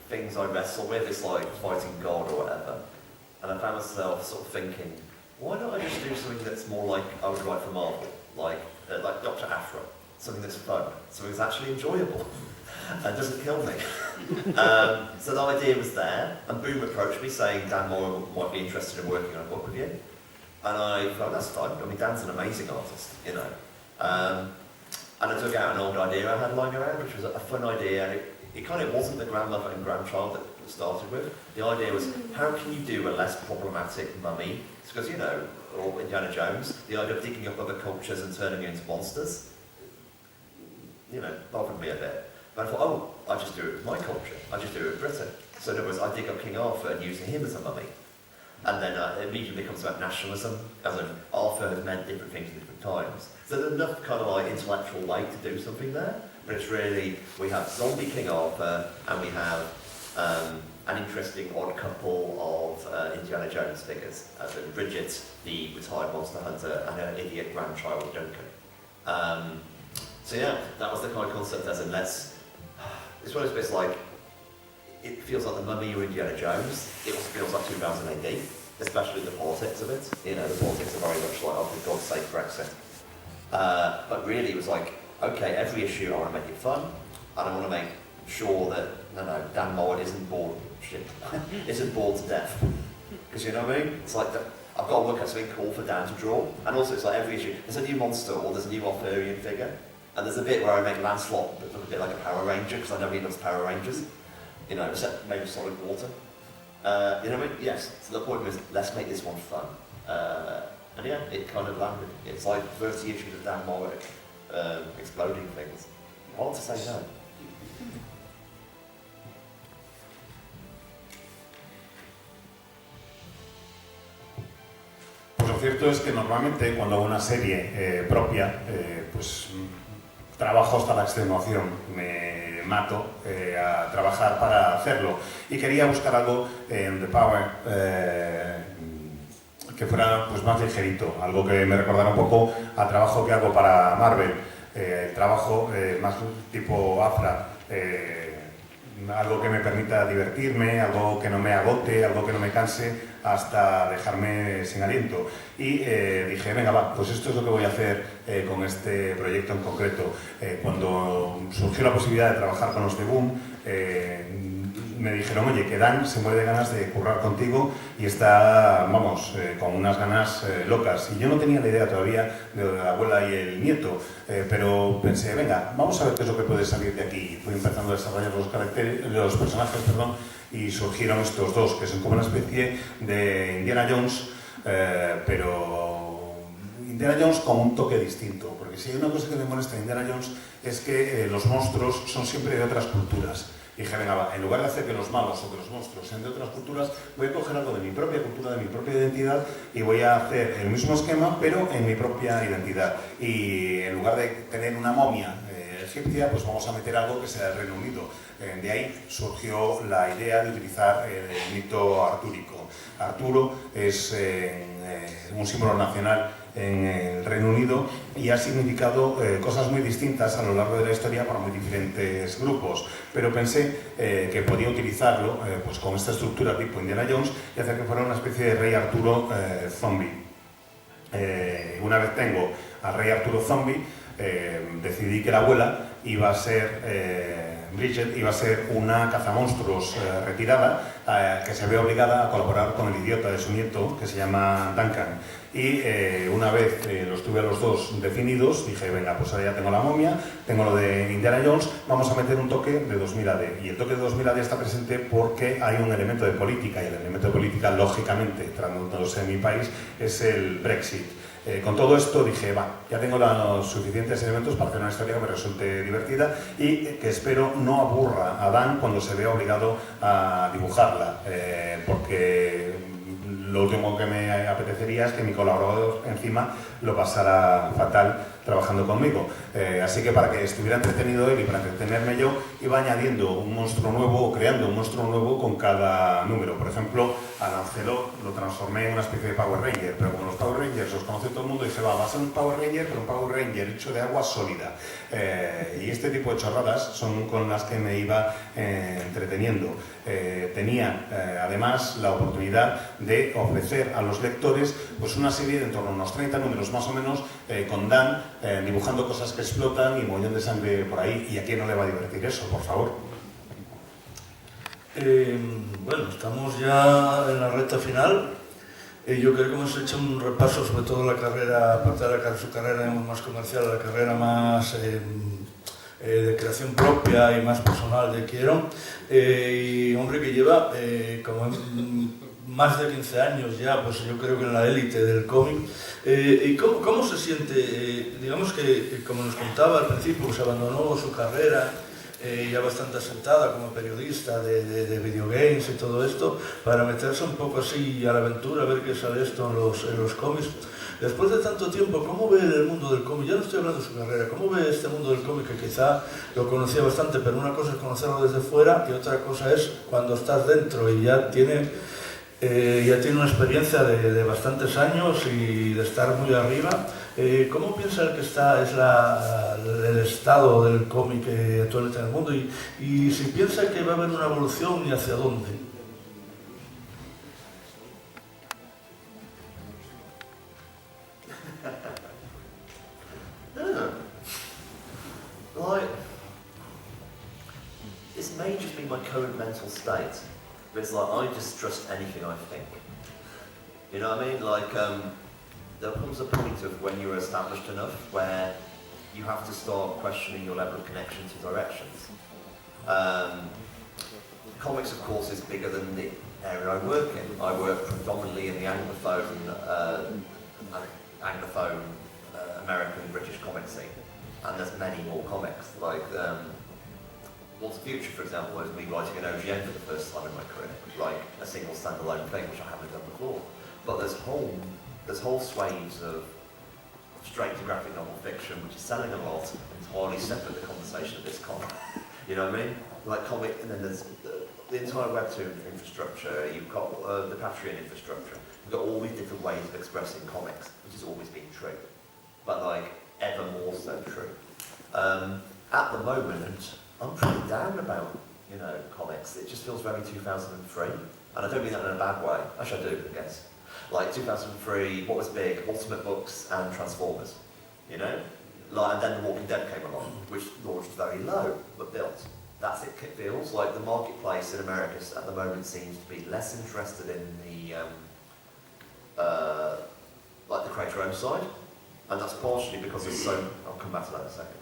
things I wrestle with. It's like fighting God or whatever. And I found myself sort of thinking, why don't I just do something that's more like I would write for Marvel, like Dr. Aphra, something that's fun, something that's actually enjoyable and doesn't kill me. So the idea was there, and Boom approached me saying Dan Moore might be interested in working on a book with you. And I thought, that's fine. I mean, Dan's an amazing artist, you know. And I took out an old idea I had lying around, which was a fun idea, and it kind of wasn't the grandmother and grandchild that it started with. The idea was, how can you do a less problematic mummy? It's because, you know, or Indiana Jones, the idea of digging up other cultures and turning them into monsters, you know, bothered me a bit. But I thought, oh, I just do it with my culture. I just do it with Britain. So in other words, I dig up King Arthur and using him as a mummy. And then it immediately becomes about nationalism, as in Arthur has meant different things at different times. So there's enough kind of like intellectual weight to do something there, but it's really, we have zombie King Arthur, and we have an interesting odd couple of Indiana Jones figures, as in Bridget, the retired monster hunter, and her idiot grandchild Duncan. So yeah, that was the kind of concept, as in it's one of those bits like, it feels like the Mummy or Indiana Jones. It also feels like 2000 AD, especially the politics of it. You know, the politics are very much like, oh, for God's sake, Brexit. But really, it was like, okay, every issue I want to make it fun, and I want to make sure that, no, Dan Moore isn't bored, isn't bored to death. Because you know what I mean? It's like, I've got to work out something cool for Dan to draw. And also, it's like every issue, there's a new monster or there's a new Arthurian figure. And there's a bit where I make Lancelot look a bit like a Power Ranger, because I know he loves Power Rangers. You know, except maybe solid water. You know, yes, so the point was, let's make this one fun. And yeah, it kind of landed. It's like the first issue of Dan Morrick, exploding things. Hard to say no. Pues lo cierto es que normalmente cuando hago una serie propia, pues trabajo hasta la extenuación, me mato a trabajar para hacerlo. Y quería buscar algo en The Power que fuera pues más ligerito, algo que me recordara un poco al trabajo que hago para Marvel, trabajo más tipo AFRA, algo que me permita divertirme, algo que no me agote, algo que no me canse hasta dejarme sin aliento. Y dije, venga, va, pues esto es lo que voy a hacer con este proyecto en concreto. Cuando surgió la posibilidad de trabajar con los de Boom, me dijeron, oye, que Dan se muere de ganas de currar contigo y está, vamos, con unas ganas locas. Y yo no tenía la idea todavía de la abuela y el nieto, pero pensé, venga, vamos a ver qué es lo que puede salir de aquí. Fui empezando a desarrollar los personajes, perdón, y surgieron estos dos, que son como una especie de Indiana Jones, pero Indiana Jones con un toque distinto, porque si hay una cosa que me molesta de Indiana Jones es que los monstruos son siempre de otras culturas. Y dije, venga, va, en lugar de hacer que los malos o que los monstruos sean de otras culturas, voy a coger algo de mi propia cultura, de mi propia identidad y voy a hacer el mismo esquema, pero en mi propia identidad. Y en lugar de tener una momia egipcia, pues vamos a meter algo que sea del Reino Unido. De ahí surgió la idea de utilizar el mito artúrico. Arturo es un símbolo nacional en el Reino Unido y ha significado cosas muy distintas a lo largo de la historia para muy diferentes grupos, pero pensé que podía utilizarlo pues con esta estructura tipo Indiana Jones y hacer que fuera una especie de Rey Arturo zombie. Una vez tengo al Rey Arturo zombie, decidí que la abuela iba a ser Bridget, iba a ser una cazamonstruos retirada que se ve obligada a colaborar con el idiota de su nieto, que se llama Duncan. Y una vez los tuve a los dos definidos, dije, venga, pues ahora ya tengo la momia, tengo lo de Indiana Jones, vamos a meter un toque de 2000 AD. Y el toque de 2000 AD está presente porque hay un elemento de política, y el elemento de política, lógicamente, tratándose de mi país, es el Brexit. Con todo esto dije, va, ya tengo los suficientes elementos para hacer una historia que me resulte divertida y que espero no aburra a Dan cuando se vea obligado a dibujarla, porque lo último que me apetecería es que mi colaborador encima lo pasara fatal trabajando conmigo. Así que para que estuviera entretenido él y para entretenerme yo, iba añadiendo un monstruo nuevo o creando un monstruo nuevo con cada número. Por ejemplo, a Lancelot lo transformé en una especie de Power Ranger, pero como los Power Rangers los conoce todo el mundo, dije, va a ser un Power Ranger, pero un Power Ranger hecho de agua sólida. Y este tipo de chorradas son con las que me iba entreteniendo. Tenía además la oportunidad de ofrecer a los lectores pues una serie de en torno a unos 30 números más o menos con Dan dibujando cosas que explotan y mogollón de sangre por ahí. ¿Y a quién no le va a divertir eso, por favor? Bueno, estamos ya en la recta final. Yo creo que hemos hecho un repaso sobre todo la carrera, aparte de su carrera más comercial, la carrera más de creación propia y más personal de Quieron. Y hombre que lleva como más de 15 años ya, pues yo creo que en la élite del cómic. ¿Y cómo se siente? Digamos que, como nos contaba al principio, pues abandonó su carrera ya bastante asentada como periodista de videogames y todo esto, para meterse un poco así a la aventura, a ver qué sale esto en los cómics. Después de tanto tiempo, ¿cómo ve el mundo del cómic? Ya no estoy hablando de su carrera, ¿cómo ve este mundo del cómic que quizá lo conocía bastante, pero una cosa es conocerlo desde fuera y otra cosa es cuando estás dentro y ya tiene una experiencia de bastantes años y de estar muy arriba? ¿Cómo piensa el que está el estado del cómic actualmente en el mundo? Y si piensa que va a haber una evolución y hacia dónde. This may just be my current mental state, but it's like I just trust anything I think. You know what I mean? Like, there comes a point of when you're established enough where you have to start questioning your level of connection to directions. comics, of course, is bigger than the area I work in. I work predominantly in the Anglophone American British comic scene, and there's many more comics. Like What's the Future, for example, was me writing an OGN for the first time in my career, like a single standalone thing, which I haven't done before. But there's whole swathes of straight to graphic novel fiction, which is selling a lot, entirely separate the conversation of this comic. You know what I mean? Like comic, and then there's the entire Webtoon infrastructure. You've got the Patreon infrastructure. You've got all these different ways of expressing comics, which has always been true, but like ever more so true. At the moment, I'm pretty down about, comics. It just feels very 2003, and I don't mean that in a bad way. Actually, I do, I guess. Like 2003, what was big? Ultimate Books and Transformers, and then The Walking Dead came along, which launched very low, but built. That's it feels. Like the marketplace in America at the moment seems to be less interested in the creator-owned side, and that's partially because there's I'll come back to that in a second,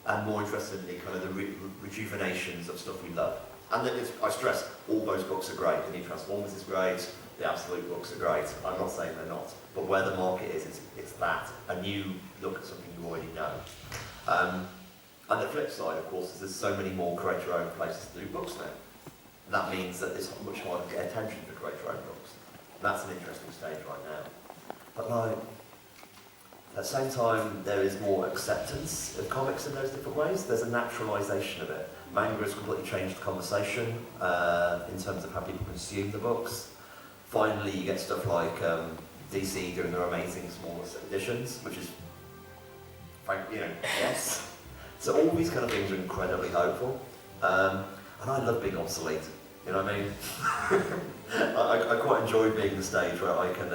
and more interested in the kind of the rejuvenations of stuff we love. And then I stress, all those books are great. The new Transformers is great, the Absolute books are great. I'm not saying they're not, but where the market is, it's that, a new look at something you already know. And the flip side, of course, is there's so many more creator-owned places to do books now. And that means that it's much harder to get attention for creator-owned books. And that's an interesting stage right now. But at the same time, there is more acceptance of comics in those different ways. There's a naturalisation of it. Manga has completely changed the conversation in terms of how people consume the books. Finally, you get stuff like DC doing their amazing smaller editions, which is, yes. So all these kind of things are incredibly hopeful. And I love being obsolete, you know what I mean? I quite enjoy being the stage where I can,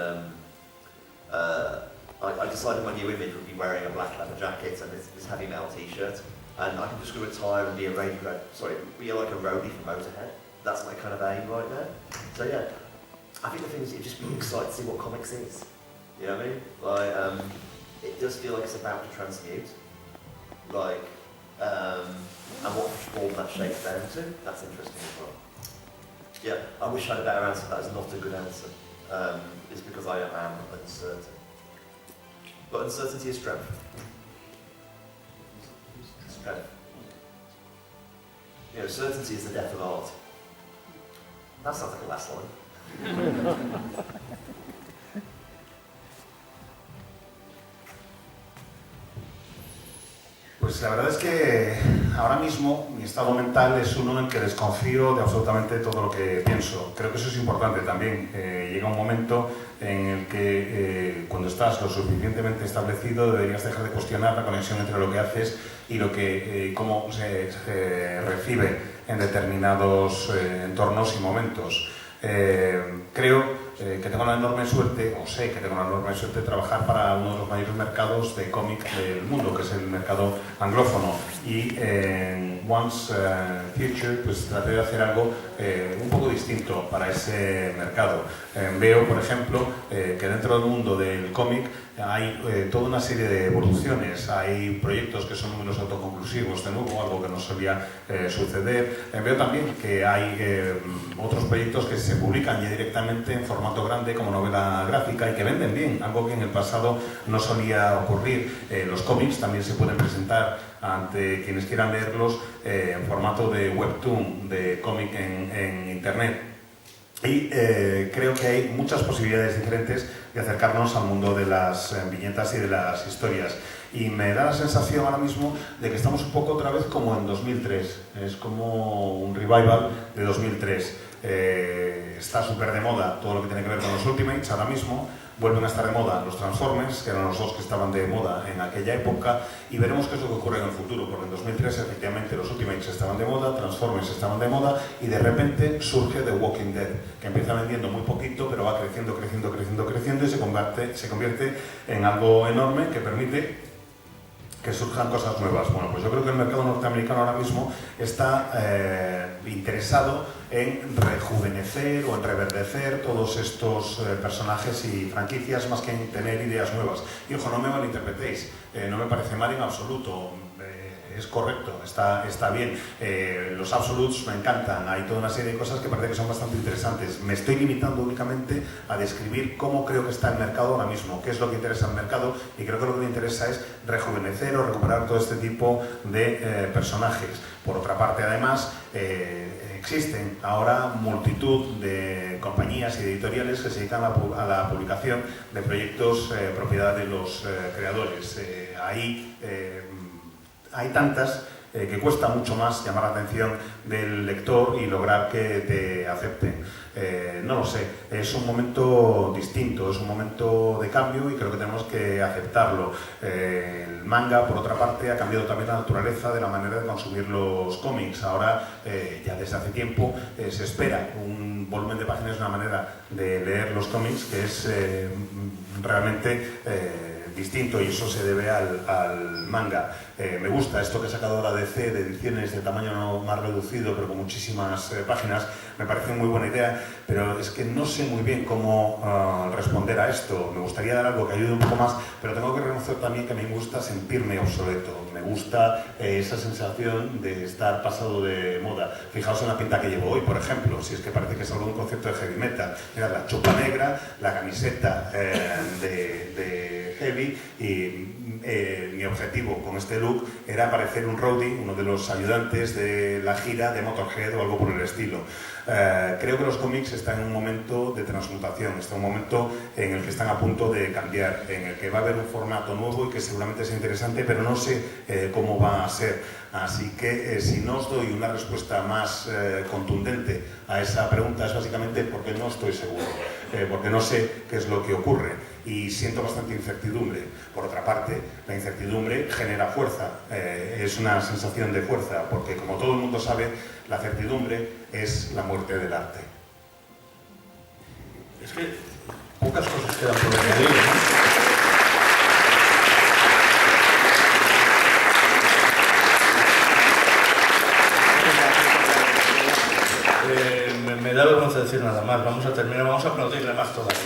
I decided my new image would be wearing a black leather jacket and this heavy metal t-shirt, and I can just go retire and be like a roadie for Motorhead. That's my kind of aim right now. So yeah, I think the thing is, it just be excited to see what comics is. You know what I mean? It does feel like it's about to transmute. And what form that shapes down to, that's interesting as well. Yeah, I wish I had a better answer. That is not a good answer. It's because I am uncertain. But uncertainty is strength. Strength. Certainty is the death of art. That sounds like a last line. Pues la verdad es que ahora mismo mi estado mental es uno en el que desconfío de absolutamente todo lo que pienso. Creo que eso es importante también. Llega un momento en el que cuando estás lo suficientemente establecido deberías dejar de cuestionar la conexión entre lo que haces y lo que cómo se recibe en determinados entornos y momentos. Creo que tengo la enorme suerte, o sé que tengo la enorme suerte de trabajar para uno de los mayores mercados de cómic del mundo, que es el mercado anglófono. Y en Once Future pues traté de hacer algo un poco distinto para ese mercado. Veo, por ejemplo, que dentro del mundo del cómic hay toda una serie de evoluciones, hay proyectos que son números autoconclusivos, de nuevo, algo que no solía suceder. Veo también que hay otros proyectos que se publican ya directamente en formato grande como novela gráfica y que venden bien, algo que en el pasado no solía ocurrir. Los cómics también se pueden presentar ante quienes quieran leerlos en formato de webtoon, de cómic en internet. Y creo que hay muchas posibilidades diferentes de acercarnos al mundo de las viñetas y de las historias. Y me da la sensación ahora mismo de que estamos un poco otra vez como en 2003. Es como un revival de 2003. Está súper de moda todo lo que tiene que ver con los Ultimates ahora mismo. Vuelven a estar de moda los Transformers, que eran los dos que estaban de moda en aquella época, y veremos qué es lo que ocurre en el futuro, porque en 2003 efectivamente los Ultimates estaban de moda, Transformers estaban de moda, y de repente surge The Walking Dead, que empieza vendiendo muy poquito, pero va creciendo y se convierte en algo enorme que permite que surjan cosas nuevas. Bueno, pues yo creo que el mercado norteamericano ahora mismo está interesado en rejuvenecer o en reverdecer todos estos personajes y franquicias más que en tener ideas nuevas. Y ojo, no me malinterpretéis, no me parece mal en absoluto. es correcto, está bien. Los absolutes me encantan, hay toda una serie de cosas que parece que son bastante interesantes. Me estoy limitando únicamente a describir cómo creo que está el mercado ahora mismo, qué es lo que interesa al mercado, y creo que lo que me interesa es rejuvenecer o recuperar todo este tipo de personajes. Por otra parte, además, existen ahora multitud de compañías y editoriales que se dedican a la publicación de proyectos propiedad de los creadores. Hay tantas que cuesta mucho más llamar la atención del lector y lograr que te acepten. No lo sé, es un momento distinto, es un momento de cambio y creo que tenemos que aceptarlo. El manga, por otra parte, ha cambiado también la naturaleza de la manera de consumir los cómics. Ahora, ya desde hace tiempo, se espera un volumen de páginas, una manera de leer los cómics que es realmente distinto, y eso se debe al manga. Me gusta esto que ha sacado ahora DC, de ediciones de tamaño más reducido pero con muchísimas páginas. Me parece muy buena idea, pero es que no sé muy bien cómo responder a esto. Me gustaría dar algo que ayude un poco más, pero tengo que reconocer también que me gusta sentirme obsoleto. Me gusta esa sensación de estar pasado de moda. Fijaos en la pinta que llevo hoy, por ejemplo, si es que parece que salgo de un concepto de heavy metal. Mirad, la chupa negra, la camiseta de heavy, y mi objetivo con este look era parecer un roadie, uno de los ayudantes de la gira de Motorhead o algo por el estilo. Creo que los cómics están en un momento de transmutación, está en un momento en el que están a punto de cambiar, en el que va a haber un formato nuevo y que seguramente sea interesante, pero no sé cómo va a ser. Así que si no os doy una respuesta más contundente a esa pregunta, es básicamente porque no estoy seguro, porque no sé qué es lo que ocurre y siento bastante incertidumbre. Por otra parte, la incertidumbre genera fuerza, es una sensación de fuerza, porque como todo el mundo sabe, la certidumbre es la muerte del arte. Es que pocas cosas quedan por añadir, ¿no? Me da vergüenza decir nada más. Vamos a terminar, vamos a aplaudirle más todavía.